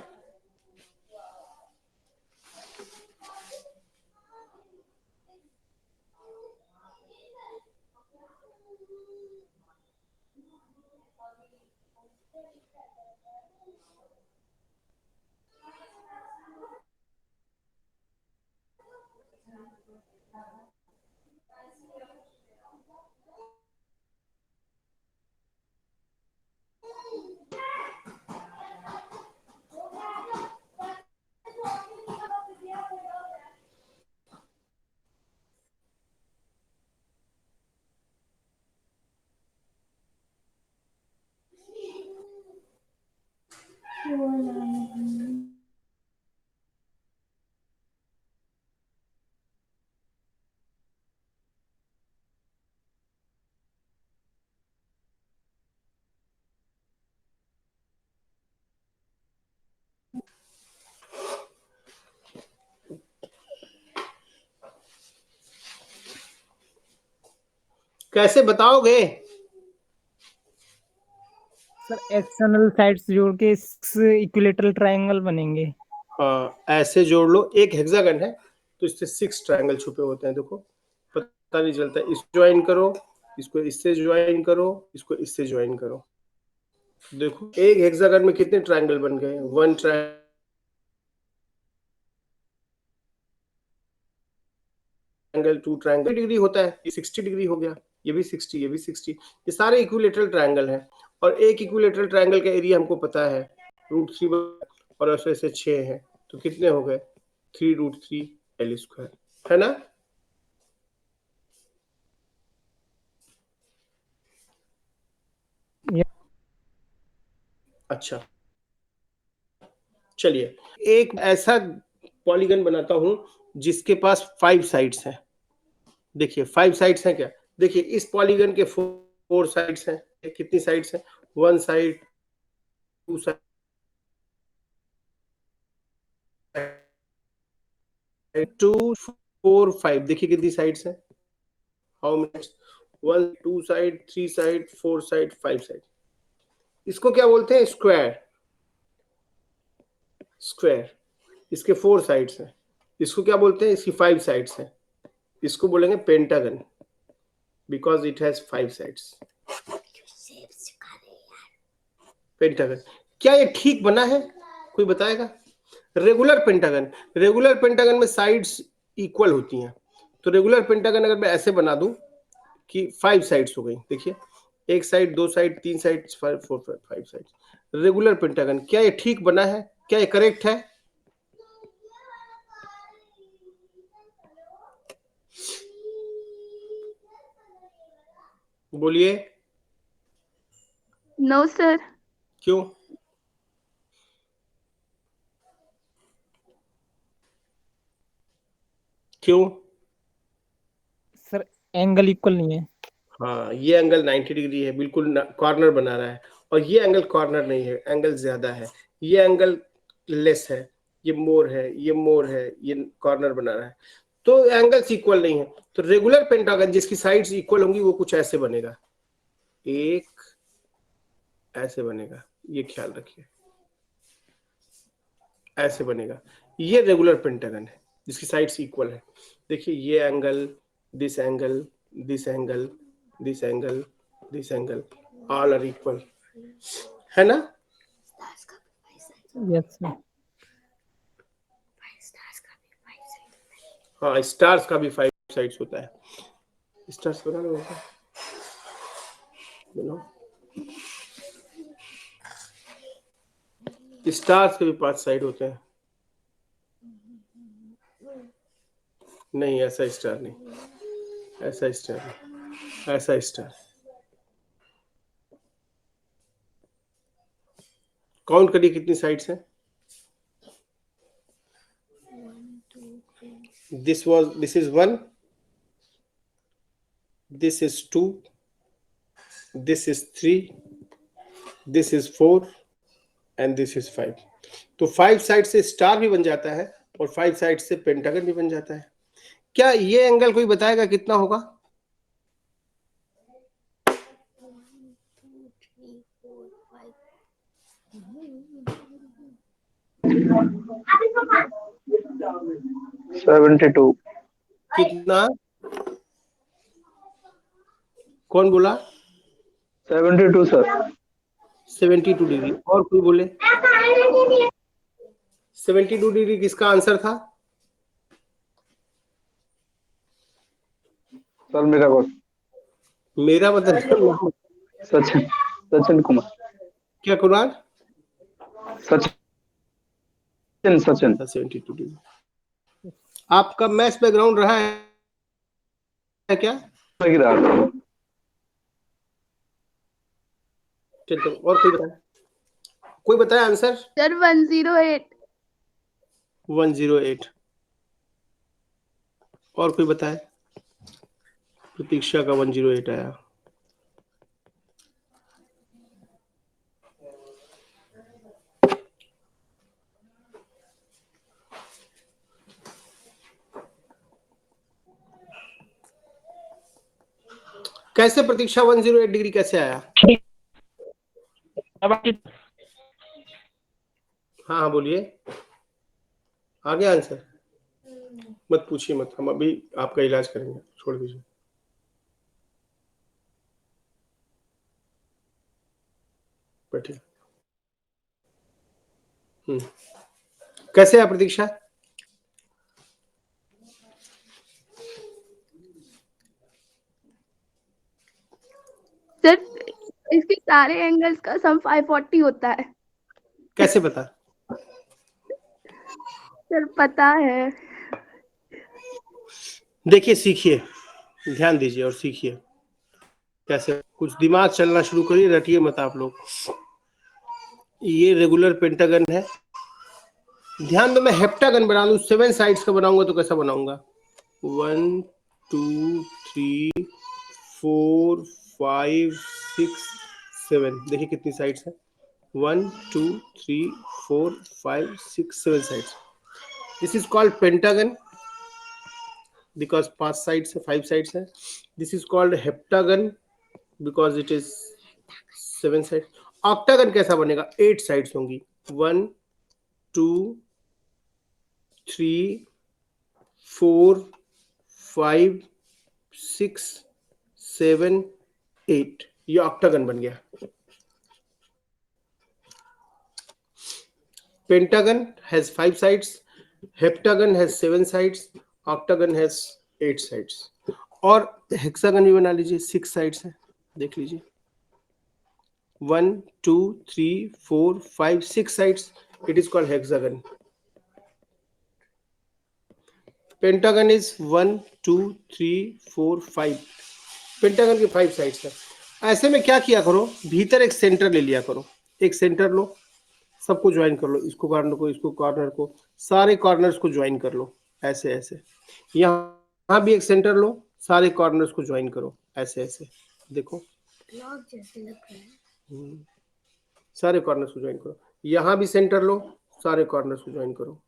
कैसे बताओगे? सर एक्सटर्नल साइड्स जोड़ के इक्विलेटरल ट्रायंगल बनेंगे। हाँ, ऐसे जोड़ लो, एक हेक्सागन है तो इससे 6 ट्रायंगल छुपे होते हैं। देखो पता नहीं चलता। इसको ज्वाइन करो, इसको इससे ज्वाइन करो, इसको इससे ज्वाइन करो। देखो एक हेक्सागन में कितने ट्रायंगल बन गए? 1 ट्रायंगल, 2 ट्रायंगल। डिग्री होता है, ये 60 डिग्री हो गया, ये भी 60, ये भी 60। ये सारे इक्विलेटरल ट्रायंगल हैं। और एक इक्विलेटरल ट्रायंगल का एरिया हमको पता है √3 और ऐसे ऐसे 6 है, तो कितने हो गए? 3√3 L स्क्वायर, है ना? अच्छा, चलिए एक ऐसा पॉलीगन बनाता हूं जिसके पास 5 साइड्स हैं। देखिए 5 साइड्स हैं क्या? देखिए इस पॉलीगन के 4 साइड्स हैं। कितनी साइड्स हैं? 1 साइड, 2 साइड, 2 4 5। देखिए कितनी साइड्स हैं? How many? 1 2 side, 3 side, 4 side, 5 side. इसको क्या बोलते हैं? स्क्वायर। स्क्वायर, इसके 4 साइड्स हैं। इसको क्या बोलते हैं? इसकी 5 साइड्स हैं। इसको बोलेंगे pentagon, because it has 5 sides. Pentagon. क्या ये ठीक बना है? कोई बताएगा? रेगुलर पेंटागन, रेगुलर पेंटागन में साइड्स इक्वल होती हैं। तो रेगुलर पेंटागन अगर मैं ऐसे बना दूं कि 5 साइड्स हो गई, देखिए 1 side, 2 side, 3 side, 4 5 side. Regular pentagon, क्या ये ठीक बना है? क्या ये करेक्ट है? बोलिए। No, sir. क्यों? क्यों? सर एंगल इक्वल नहीं है। हाँ, ये एंगल 90 डिग्री है, बिल्कुल कॉर्नर बना रहा है। और ये एंगल कॉर्नर नहीं है, एंगल ज्यादा है। ये एंगल लेस है, ये मोर है, ये मोर है, ये कॉर्नर बना रहा है। तो एंगल्स इक्वल नहीं है। तो रेगुलर पेंटागन जिसकी साइड्स इक्वल होंगी वो कुछ ऐसे बनेगा, एक ऐसे बनेगा, ये ख्याल रखिए, ऐसे बनेगा। ये रेगुलर पेंटागन है जिसकी साइड्स इक्वल है। देखिए ये angle, this angle, this angle, this angle, this angle, all are equal, है ना? Yes sir. हाँ, स्टार्स का भी 5 साइड्स होता है। स्टार्स बना लो, बनाओ। स्टार्स के भी 5 साइड होते हैं। नहीं, ऐसा स्टार नहीं, ऐसा स्टार नहीं, ऐसा स्टार। काउंट करिए कितनी साइड्स हैं। this is 1, this is 2, this is 3, this is 4 and this is 5। तो 5 साइड से स्टार भी बन जाता है और 5 साइड से पेंटागन भी बन जाता है। क्या ये एंगल कोई बताएगा कितना होगा? $72। कितना? कौन बोला? 72 सर। 72 डिग्री। और कोई बोले? 72 डिग्री किसका आंसर था? सर मेरा कौन? मेरा मतलब सचिन, सचिन कुमार। क्या कुरान? सचिन, सचिन। 72 डिग्री। आपका मैथ्स बैकग्राउंड रहा है क्या? लग रहा था। चलो और कोई बताए? कोई बताए आंसर? Sir, 108. 108। और कोई बताए? प्रतीक्षा का 108 आया। कैसे प्रतीक्षा 108 डिग्री कैसे आया? हाँ हाँ बोलिए, आ गया आंसर? मत पूछिए मत, हम अभी आपका इलाज करेंगे, छोड़ दीजिए। बैठिए। कैसे है प्रतीक्षा? सिर्फ इसके सारे एंगल्स का सम 540 होता है। कैसे पता? सर पता है। देखिए सीखिए, ध्यान दीजिए और सीखिए कैसे, कुछ दिमाग चलना शुरू करिए, रटिए मत आप लोग। ये रेगुलर पेंटागन है, ध्यान दो। मैं हेप्टागन बना लूं, 7 साइड्स का बनाऊंगा तो कैसा बनाऊंगा? 1 2 3 4 5 6 7, देखिए कितनी साइड्स है, 1 2 3 4 5 6 7 sides. This is called pentagon because 5 sides है, 5 साइड्स है। This is called heptagon because it is 7 side. Octagon कैसा बनेगा? 8 साइड्स होंगी, 1 2 3 4 5 6 7 8, ये ऑक्टागन बन गया। Pentagon has 5 sides, heptagon has 7 sides, octagon has 8 sides। और हेक्सागन भी बना लीजिए, 6 sides है, देख लीजिए 1 2 3 4 5 6 sides, it is called hexagon। Pentagon is 1 2 3 4 5, pentagon के 5 साइड्स है। ऐसे में क्या किया करो, भीतर एक सेंटर ले लिया करो, एक सेंटर लो, सबको ज्वाइन कर लो, इसको कॉर्नर को, इसको कॉर्नर को, सारे कॉर्नर्स को ज्वाइन कर लो, ऐसे ऐसे। यहाँ भी एक सेंटर लो, सारे कॉर्नर्स को ज्वाइन करो, ऐसे ऐसे, देखो सारे कॉर्नर्स को ज्वाइन करो। यहाँ भी सेंटर लो, सारे कॉर्नर्स को ज्वाइन करो।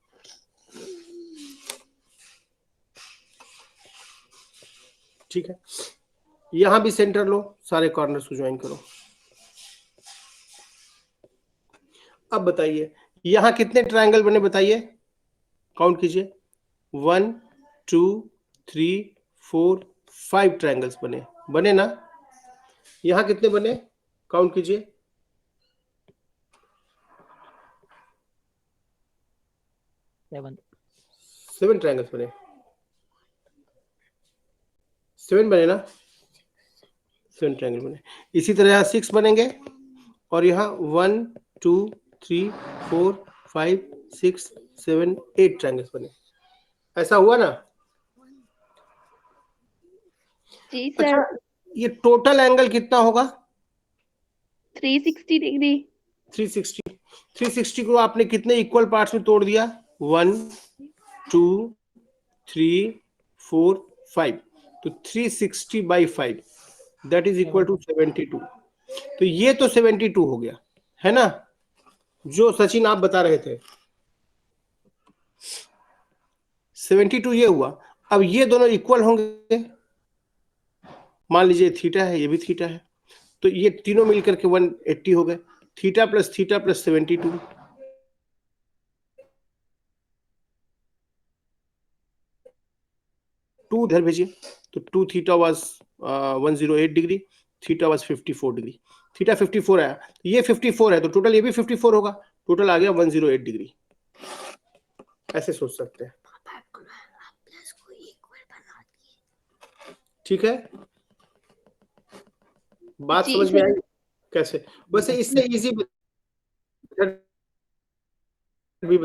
ठीक है, यहाँ भी सेंटर लो, सारे कॉर्नर्स को ज्वाइन करो। अब बताइए यहाँ कितने ट्रायंगल बने, बताइए, काउंट कीजिए। 1 2 3 4 5 ट्रायंगल्स बने, बने ना? यहाँ कितने बने, काउंट कीजिए। 7 ट्रायंगल्स बने, 7 बने ना? 7 ट्रायंगल बने। इसी तरह यहाँ 6 बनेंगे, और यहाँ 1 2 3 4 5 6 7 8 ट्रायंगल्स बने। ऐसा हुआ ना? जी सर। अच्छा, ये टोटल एंगल कितना होगा? 360 डिग्री। 360 को आपने कितने इक्वल पार्ट्स में तोड़ दिया? 1 2 3 4 5, तो 360 by 5 that is equal to 72। तो ये तो 72 हो गया है ना, जो सचिन आप बता रहे थे, 72 ये हुआ। अब ये दोनों इक्वल होंगे, मान लीजिए थीटा है, ये भी थीटा है, तो ये तीनों मिलकर के 180 हो गए, थीटा प्लस 72। टू इधर भेजिए, तो 2 theta was 108 degree, theta was 54 degree, theta 54 आया, ये 54 है तो टोटल ये भी 54 होगा, टोटल आ गया 108 डिग्री। ऐसे सोच सकते हैं, ठीक है? बात जी समझ में सर। आई कैसे? वैसे इससे इजी भी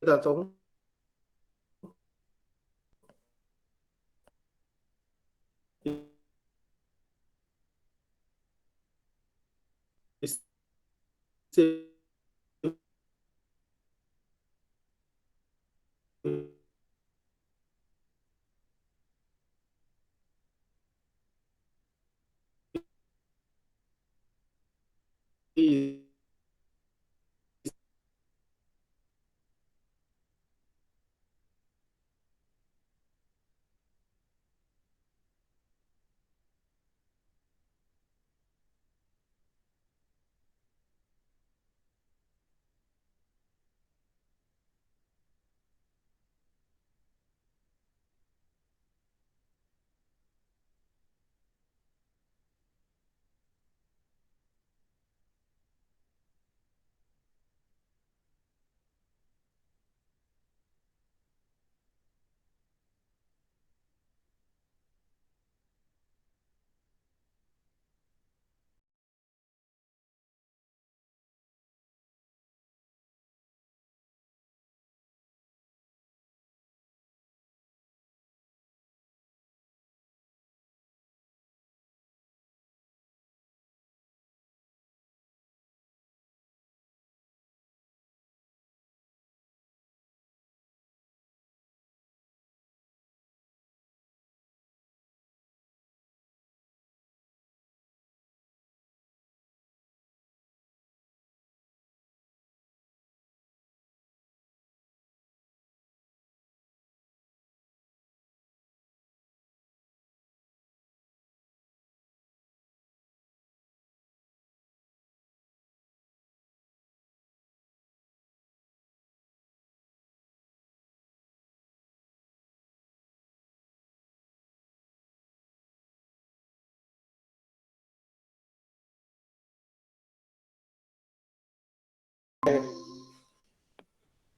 बताता हूँ। इससे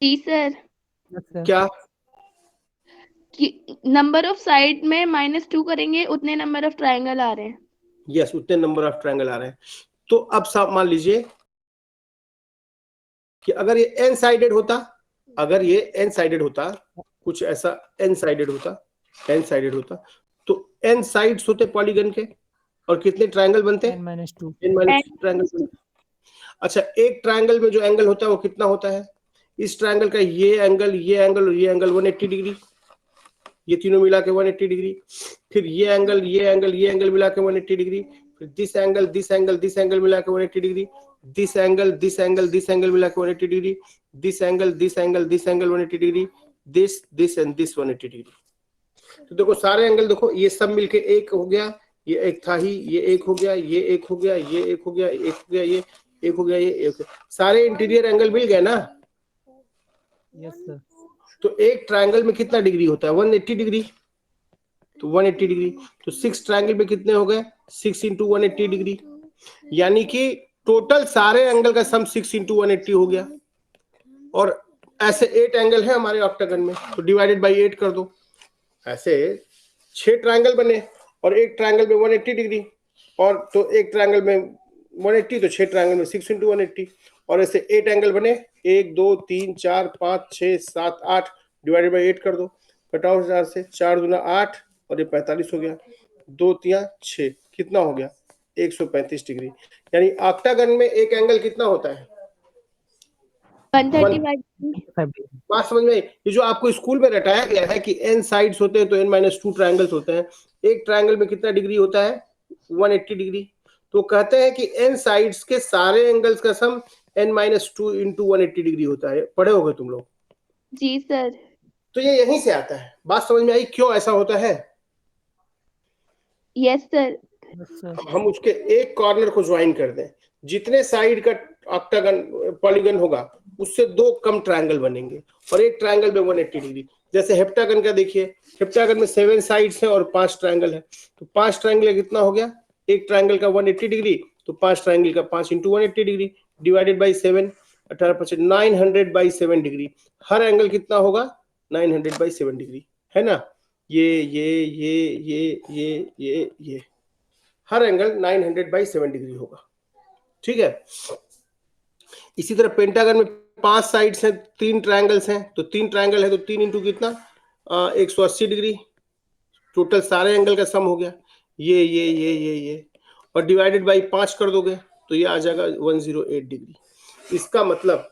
जी सर, यस सर। क्या? कि नंबर ऑफ साइड में -2 करेंगे उतने नंबर ऑफ ट्रायंगल आ रहे हैं। यस, उतने नंबर ऑफ ट्रायंगल आ रहे हैं। तो अब साहब मान लीजिए कि अगर ये एन साइडेड होता, अगर ये एन साइडेड होता, कुछ ऐसा एन साइडेड होता, एन साइडेड होता, तो एन साइड्स होते पॉलीगन के, और कितने ट्रायंगल बनते? n - 2। एन माइनस ट्रायंगल बनते। अच्छा, एक ट्रायंगल में जो एंगल होता है वो कितना होता है? इस ट्रायंगल का ये एंगल, ये एंगल और ये एंगल 180 डिग्री, ये तीनों मिला के 180 डिग्री। फिर ये एंगल, ये एंगल, ये एंगल मिला के 180 डिग्री। फिर this angle, this angle, this angle मिला के 180 degree. This angle, this angle, this angle मिला के 180 degree. This angle, this angle, this angle 180 degree. This and this 180 degree. तो देखो सारे एंगल देखो, ये सब मिलके एक हो गया, ये एक था ही, ये एक हो गया, ये एक हो गया, ये एक हो गया, एक हो गया, ये एक हो गया, ये एक हो गया। सारे इंटीरियर एंगल मिल गए ना? Yes sir. तो एक ट्रायंगल में कितना डिग्री होता है? 180 डिग्री। तो 180 डिग्री, तो 6 ट्रायंगल में कितने हो गए? 6 × 180 डिग्री। यानी कि टोटल सारे एंगल का सम 6 × 180 हो गया। और ऐसे 8 एंगल है हमारे ऑक्टागन में, तो डिवाइडेड बाई 8 कर दो। ऐसे 6 ट्रायंगल बने, और एक ट्रायंगल में 180 डिग्री, और तो एक ट्रायंगल में 180, तो 6 ट्रायंगल में 6 × 180, और ऐसे 8 एंगल बने, 1 2 3 4 5 6 7 8, डिवाइडेड बाई 8 कर दो। घटाओ 4 से, 4 दूना 8, और ये 45 हो गया। 2 3 6, कितना हो गया? 135 डिग्री। यानी ऑक्टागन में एक एंगल कितना होता है? 135 बात समझ में आई? ये जो आपको स्कूल में रटाया गया है कि एन साइड्स होते हैं तो n-2 ट्रायंगल्स होते हैं, एक ट्रायंगल में कितना डिग्री होता है? 180 डिग्री। तो कहते हैं कि एन साइड्स के सारे एंगल्स का सम n-2 × 180 डिग्री होता है। पढ़े होगे तुम लोग? जी सर। तो ये यहीं से आता है। बात समझ में आई क्यों ऐसा होता है? Yes sir. Yes sir. अब हम उसके एक कॉर्नर को ज्वाइन कर दें, जितने साइड का ऑक्टागन पॉलीगन होगा उससे 2 कम ट्रायंगल बनेंगे, और एक ट्रायंगल में 180 डिग्री। जैसे हेप्टागन का देखिए, हेप्टागन में 7 साइड्स हैं और 5 ट्रायंगल है, तो 5 ट्रायंगल कितना हो गया? एक ट्रायंगल का 180 डिग्री, तो 5 ट्रायंगल का 5 × 180 degree, divided by 7, 18 900/7 degree. Her angle कितना होगा? 900/7 डिग्री, है ना? ये हर एंगल 900/7 डिग्री होगा। ठीक है। इसी तरह पेंटागन में 5 साइड्स हैं, 3 ट्रायंगल्स हैं, तो 3 ट्रायंगल है तो 3 इंटू कितना? 180 डिग्री। टोटल सारे एंगल का सम हो गया, ये, और डिवाइडेड बाई 5 कर दोगे तो ये आ जाएगा 108 डिग्री। इसका मतलब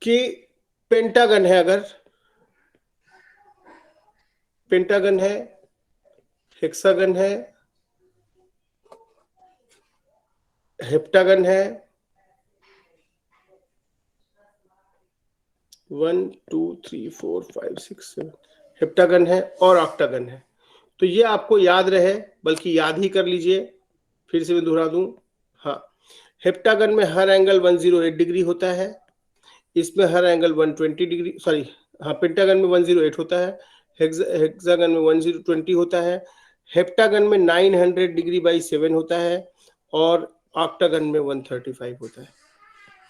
कि पेंटागन है, अगर पेंटागन है, हेक्सागन है, हेप्टागन है, 1 2 3 4 5 6 7, हेप्टागन है और ऑक्टागन है, तो ये आपको याद रहे, बल्कि याद ही कर लीजिए। फिर से मैं दोहरा दूं, हाँ, हेप्टागन में हर एंगल 108 डिग्री होता है, इसमें हर एंगल 120 डिग्री, सॉरी, हाँ, पेंटागन में 108 होता है, हेक्सागन में 1020 होता है, हेप्टागन में 900/7 होता है, और ऑक्टागन में 135 होता है।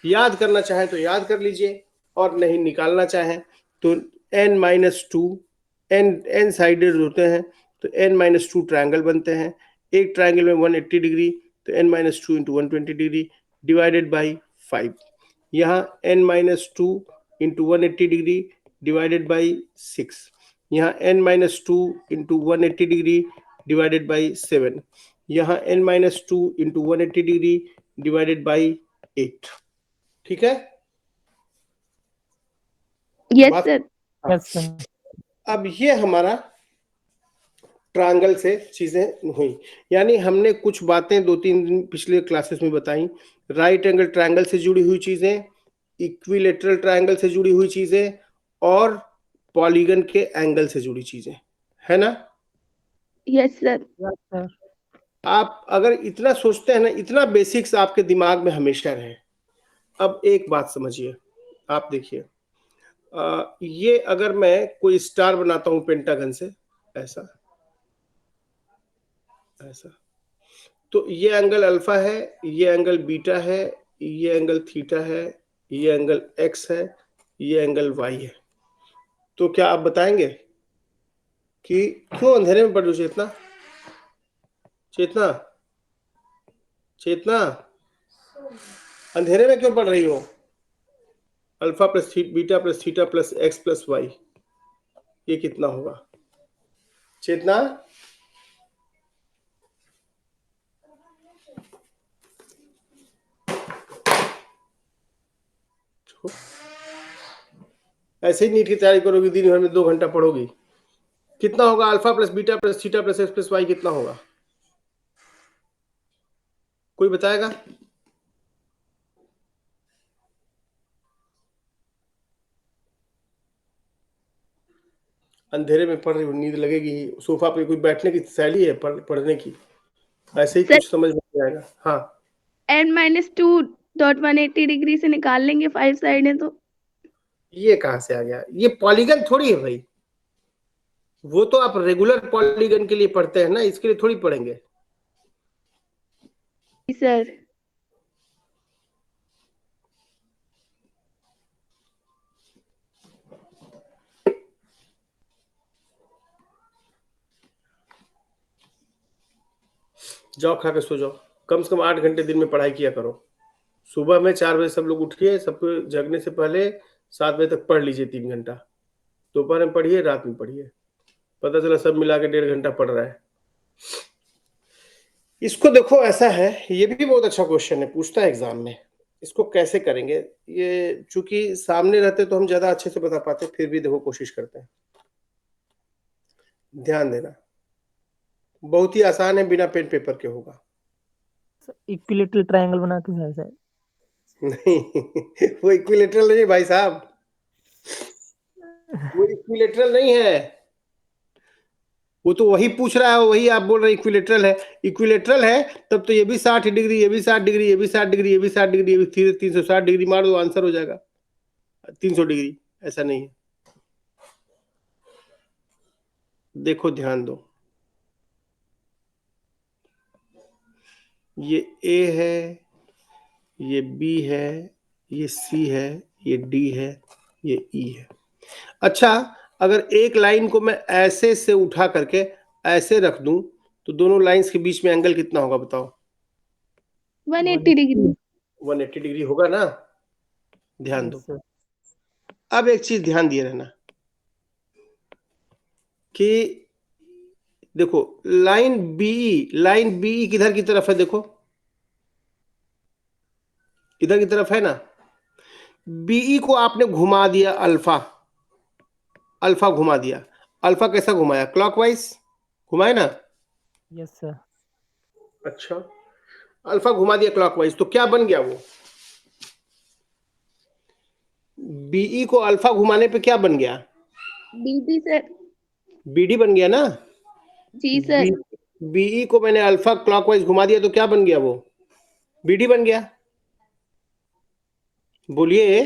याद करना चाहे तो याद कर लीजिए, और नहीं निकालना चाहे तो n-2, n साइडेड होते हैं तो n-2 ट्रायंगल बनते हैं। एक ट्रायंगल में 180 डिग्री, तो n-2 × 120 डिग्री, डिवाइडेड बाई 5। यहाँ n-2 × 180 डिग्री डिवाइडेड बाई 6, यहाँ n-2 × 180 डिग्री डिवाइडेड बाई 7, यहाँ n-2 × 180 डिग्री डिवाइडेड बाई 8। ठीक है? यस बात- सर। Yes sir. अब ये हमारा ट्रायंगल से चीजें हुई, यानी हमने कुछ बातें 2-3 दिन पिछले क्लासेस में बताई। राइट एंगल ट्रायंगल से जुड़ी हुई चीजें, इक्विलेटरल ट्रायंगल से जुड़ी हुई चीजें, और पॉलीगन के एंगल से जुड़ी चीजें, है ना? Yes sir. Yes sir. आप अगर इतना सोचते हैं ना, इतना बेसिक्स आपके दिमाग में हमेशा रहे। अब एक बात समझिए, आप देखिए, ये अगर मैं कोई स्टार बनाता हूं पेंटागन से, ऐसा ऐसा, तो ये एंगल अल्फा है, ये एंगल बीटा है, ये एंगल थीटा है, ये एंगल एक्स है, ये एंगल वाई है। तो क्या आप बताएंगे कि क्यों अंधेरे में पड़ रही हो चेतना? चेतना, चेतना, अंधेरे में क्यों पढ़ रही हो? Alpha plus beta plus theta plus X plus Y, ये कितना होगा? चेतना, ऐसे ही नीट की तैयारी करोगी, दिन भर में 2 घंटा पढ़ोगी, कितना होगा? Alpha plus beta plus theta plus X plus Y कितना होगा? कोई बताएगा? अंधेरे में पढ़ रही हो, नींद लगेगी, सोफा पे कोई बैठने की शैली है पढ़ने की? ऐसे ही सर- कुछ समझ में नहीं आएगा। हाँ, n-2.180 डिग्री से निकाल लेंगे, 5 साइड है तो। ये कहाँ से आ गया? ये पॉलीगन थोड़ी है भाई, वो तो आप रेगुलर पॉलीगन के लिए पढ़ते हैं ना, इसके लिए थोड़ी पढ़ेंगे। जी सर। जाओ खा के सो जाओ, कम से कम 8 घंटे दिन में पढ़ाई किया करो। सुबह में 4 बजे सब लोग उठिए, सबको जगने से पहले 7 बजे तक पढ़ लीजिए 3 घंटा, दोपहर में पढ़िए, रात में पढ़िए, पता चला सब मिला के 1.5 घंटा पढ़ रहा है। इसको देखो ऐसा है, ये भी बहुत अच्छा क्वेश्चन है, पूछता है एग्जाम में। इसको कैसे करेंगे? ये चूंकि सामने रहते तो हम ज्यादा अच्छे से बता पाते, फिर भी देखो कोशिश करते हैं। ध्यान देना, बहुत ही आसान है, बिना पेन पेपर के होगा। इक्विलेटरल ट्रायंगल बना के है सर। नहीं वो इक्विलेटरल नहीं भाई साहब, वो इक्विलेटरल नहीं है, वो तो वही पूछ रहा है, वही आप बोल रहे इक्विलेटरल है। इक्विलेटरल है तब तो ये भी 60 डिग्री, ये भी 60 डिग्री, ये भी 60 डिग्री, ये भी 60 डिग्री, ये भी 360 डिग्री मार दो, आंसर हो जाएगा 300 डिग्री। ऐसा नहीं है, देखो ध्यान दो, ये ए है, ये बी है, ये सी है, ये डी है, ये ई है। अच्छा, अगर एक लाइन को मैं ऐसे से उठा करके ऐसे रख दूं तो दोनों लाइंस के बीच में एंगल कितना होगा बताओ? 180 डिग्री। 180 डिग्री होगा ना? ध्यान दो। Yes, sir. अब एक चीज ध्यान दिए रहना कि देखो लाइन बीई किधर की तरफ है? देखो इधर की तरफ है ना। बीई को आपने घुमा दिया, अल्फा घुमा दिया। अल्फा कैसा घुमाया? क्लॉकवाइज घुमाए ना? Yes, sir. अच्छा, अल्फा घुमा दिया क्लॉकवाइज, तो क्या बन गया वो? बीई को अल्फा घुमाने पे क्या बन गया? BD sir. बीडी बन गया ना? जी सर। बीई को मैंने अल्फा क्लॉकवाइज घुमा दिया तो क्या बन गया वो? बीडी बन गया। बोलिए।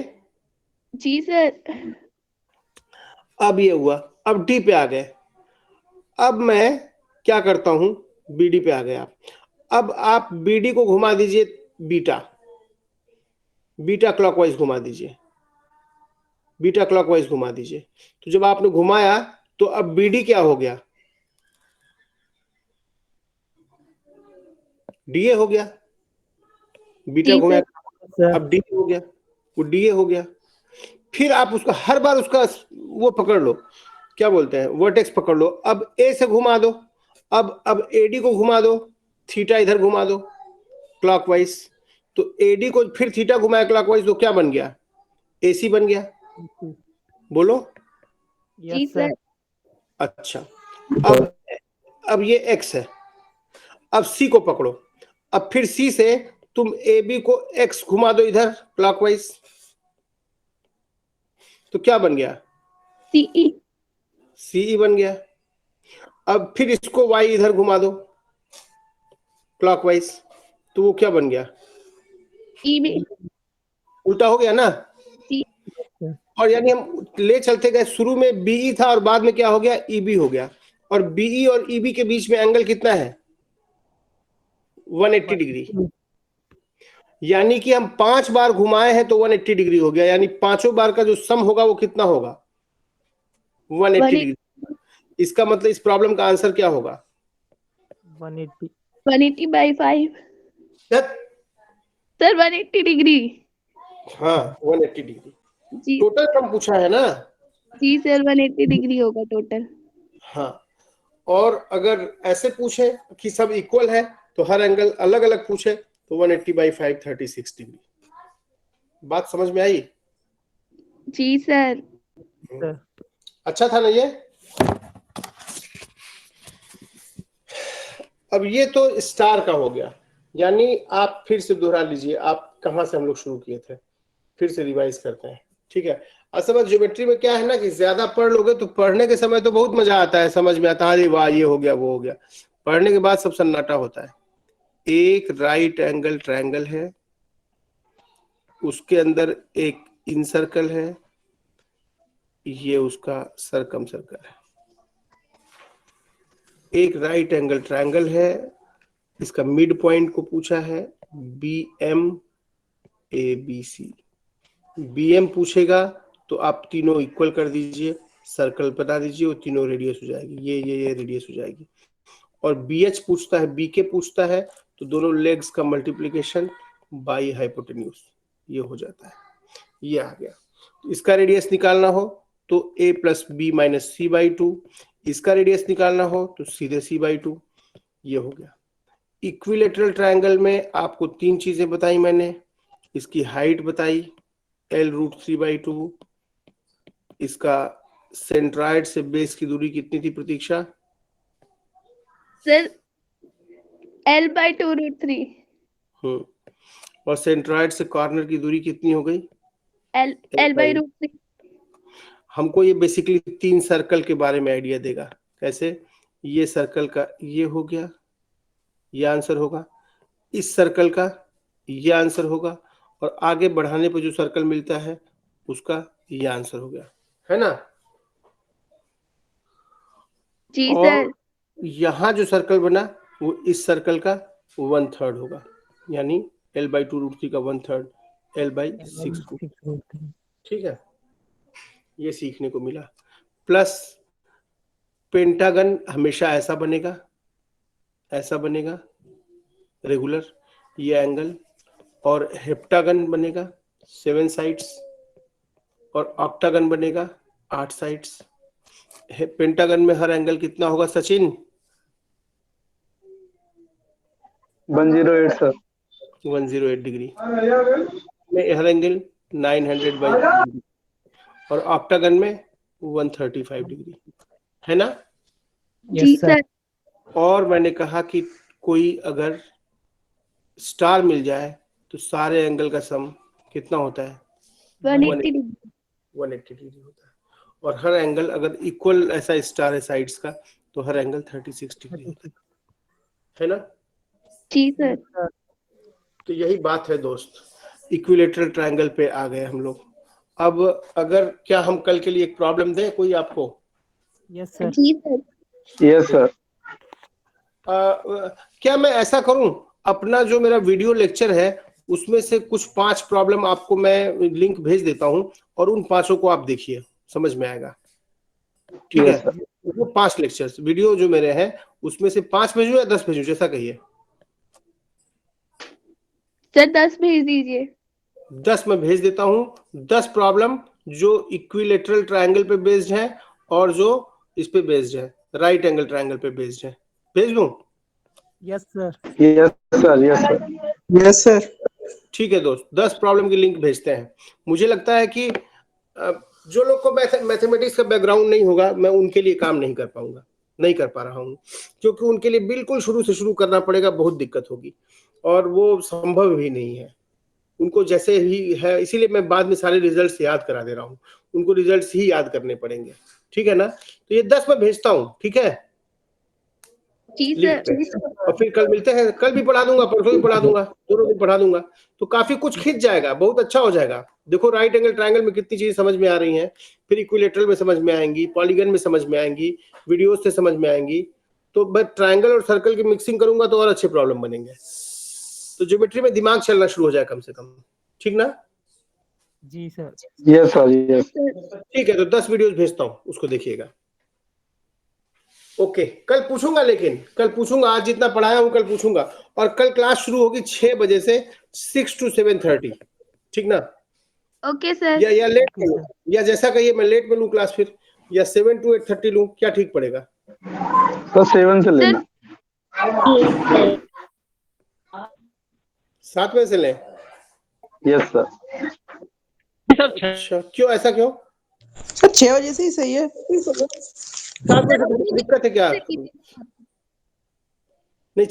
जी सर। अब ये हुआ, अब डी पे आ गए। अब मैं क्या करता हूं? बीडी पे आ गया। अब आप बीडी को घुमा दीजिए बीटा क्लॉकवाइज घुमा दीजिए, बीटा क्लॉकवाइज घुमा दीजिए। तो जब आपने घुमाया तो अब बीडी क्या हो गया? डीए हो गया। बीटा जी घुमाया, Sir. अब डीए हो गया, वो डीए हो गया। फिर आप उसका हर बार उसका वो पकड़ लो, क्या बोलते हैं, वर्टेक्स पकड़ लो। अब ए से घुमा दो, अब एडी को घुमा दो, थीटा इधर घुमा दो क्लॉकवाइज। तो एडी को फिर थीटा घुमाया क्लॉकवाइज तो क्या बन गया? एसी बन गया। बोलो। जी Yes, sir. सर। अच्छा, अब ये एक्स है, अब सी को पकड़ो। अब फिर सी से तुम ए बी को एक्स घुमा दो इधर क्लॉकवाइज, तो क्या बन गया? सीई। सीई बन गया। अब फिर इसको वाई इधर घुमा दो क्लॉकवाइज, तो वो क्या बन गया? ईबी। उल्टा हो गया ना? जी। और यानी हम ले चलते गए, शुरू में बीई था और बाद में क्या हो गया? ईबी हो गया। और बीई और ईबी के बीच में एंगल कितना है? 180 डिग्री, यानी कि हम 5 बार घुमाए हैं तो 180 डिग्री हो गया, यानी पांचों बार का जो सम होगा वो कितना होगा? 180 डिग्री। इसका मतलब इस प्रॉब्लम का आंसर क्या होगा? 180 180/5 यस, सर 180 डिग्री। हाँ 180 डिग्री जी टोटल सम पूछा है ना? जी सर 180 डिग्री होगा टोटल। हाँ, और अगर ऐसे पूछे कि सब इक्वल है तो हर एंगल अलग अलग पूछे तो 180/5 36 डिग्री। बात समझ में आई? जी सर। सर। अच्छा था ना ये? अब ये तो स्टार का हो गया, यानी आप फिर से दोहरा लीजिए, आप कहाँ से हम लोग शुरू किए थे, फिर से रिवाइज करते हैं, ठीक है? असल में ज्योमेट्री में क्या है ना कि ज्यादा पढ़ लोगे तो पढ़ने के समय तो बहुत मजा आता है, समझ में आता है, अरे वाह ये हो गया वो हो गया, पढ़ने के बाद सब सन्नाटा होता है। एक राइट एंगल ट्रायंगल है, उसके अंदर एक इन सर्कल है, ये उसका सरकम सर्कल है। एक राइट एंगल ट्रायंगल है, इसका मिड पॉइंट को पूछा है BM ABC। BM पूछेगा तो आप तीनों इक्वल कर दीजिए, सर्कल बता दीजिए, वो तीनों रेडियस हो जाएगी, ये रेडियस हो जाएगी। और BH पूछता है, BK पूछता है तो दोनों लेग्स का मल्टीप्लिकेशन बाई हाइपोटेन्यूज, ये हो जाता है, ये आ गया। तो इसका रेडियस निकालना हो तो A + B - C/2, इसका रेडियस निकालना हो तो सीधे C/2, ये हो गया। इक्विलेटरल ट्रायंगल में आपको 3 चीजें बताई मैंने, इसकी हाइट बताई L√3/2, इसका सेंट्राइड से बेस की दूरी कितनी थी प्रतीक्षा? Sir L/2 √3। और सेंट्राइड से कॉर्नर की दूरी कितनी हो गई? L/√3। हमको ये बेसिकली 3 सर्कल के बारे में आइडिया देगा। कैसे? ये सर्कल का ये हो गया, ये आंसर होगा, इस सर्कल का ये आंसर होगा, और आगे बढ़ाने पर जो सर्कल मिलता है उसका ये आंसर हो गया, है ना? जी और सर। यहाँ जो सर्कल बना वो इस सर्कल का 1/3 होगा, यानी L/2 √3 का 1/3 L/6 ठीक है? ये सीखने को मिला। प्लस पेंटागन हमेशा ऐसा बनेगा, ऐसा बनेगा रेगुलर ये एंगल, और हेप्टागन बनेगा 7 साइड्स, और ऑक्टागन बनेगा 8 साइड्स। पेंटागन में हर एंगल कितना होगा सचिन? 108 सर। 108 डिग्री में हर एंगल 900/, और ऑक्टागन में 135 डिग्री, है ना? जी सर। और मैंने कहा कि कोई अगर स्टार मिल जाए तो सारे एंगल का सम कितना होता है? 180 डिग्री। 180 डिग्री होता है, और हर एंगल अगर इक्वल ऐसा स्टार है साइड्स का तो हर एंगल 36 डिग्री होता है ना? जी सर। तो यही बात है दोस्त, इक्विलेटरल ट्रायंगल पे आ गए हम लोग। अब अगर क्या हम कल के लिए एक प्रॉब्लम दें कोई आपको? Yes sir. जी सर। Yes sir. क्या मैं ऐसा करूं, अपना जो मेरा वीडियो लेक्चर है उसमें से कुछ 5 प्रॉब्लम आपको मैं लिंक भेज देता हूं, और उन 5 को आप देखिए, समझ में आएगा, ठीक है? वो 5 लेक्चर्स वीडियो जो मेरे हैं उसमें से 5 भेजूं या 10 भेजूं, जैसा कहिए। सर 10 भेज दीजिए। 10 मैं भेज देता हूं, 10 प्रॉब्लम जो इक्विलेटरल ट्रायंगल पे बेस्ड है और जो इस पे बेस्ड है, राइट एंगल ट्रायंगल पे बेस्ड है। भेज दूं? Yes sir. Yes sir. Yes sir. Yes sir. ठीक है दोस्त, 10 प्रॉब्लम की लिंक भेजते हैं। मुझे लगता है कि जो लोग को मैथमेटिक्स का बैकग्राउंड नहीं होगा मैं उनके लिए काम नहीं कर पाऊंगा, नहीं कर पा रहा हूँ, क्योंकि उनके लिए बिल्कुल शुरू से शुरू करना पड़ेगा, बहुत दिक्कत होगी और वो संभव भी नहीं है उनको जैसे ही है। इसीलिए मैं बाद में सारे रिजल्ट्स याद करा दे रहा हूँ, उनको रिजल्ट्स ही याद करने पड़ेंगे, ठीक है ना? तो ये 10 मैं भेजता हूँ, ठीक है? जी लिंक सर। पे, और फिर कल मिलते हैं। कल भी पढ़ा दूंगा, परसों भी पढ़ा दूंगा, दोनों दिन पढ़ा दूंगा, तो काफी कुछ खिंच जाएगा, बहुत अच्छा हो जाएगा। देखो राइट एंगल ट्रायंगल में कितनी चीजें समझ में आ रही हैं, फिर इक्विलेटरल में समझ में आएंगी, पॉलीगन में समझ में आएंगी, वीडियोस से समझ में आएंगी, तो मैं ट्रायंगल और सर्कल की मिक्सिंग करूंगा तो और अच्छे प्रॉब्लम बनेंगे। तो ज्योमेट्री में दिमाग चलना शुरू हो जाए कम से कम, ठीक ना? जी सर। Yes sir yes. ठीक है, तो 10 वीडियोस भेजता हूँ, उसको देखिएगा। ओके, कल पूछूंगा, लेकिन कल पूछूंगा, आज जितना पढ़ाया हूँ कल पूछूंगा। और कल क्लास शुरू होगी 6 बजे से 6 to 7:30, ठीक ना? Okay sir. या लेट Okay, में, या जैसा कहिए, मैं लेट में लूँ क्लास फिर, या 7 to 8:30 लूँ, क्या ठीक पड़ेगा? तो 7 से लेना। 7 बजे से लें? Yes sir. अच्छा, क्यों, ऐसा क्यों? सर 6 बजे से ही सही है। 7 बजे से दिक्कत है क्या? नहीं,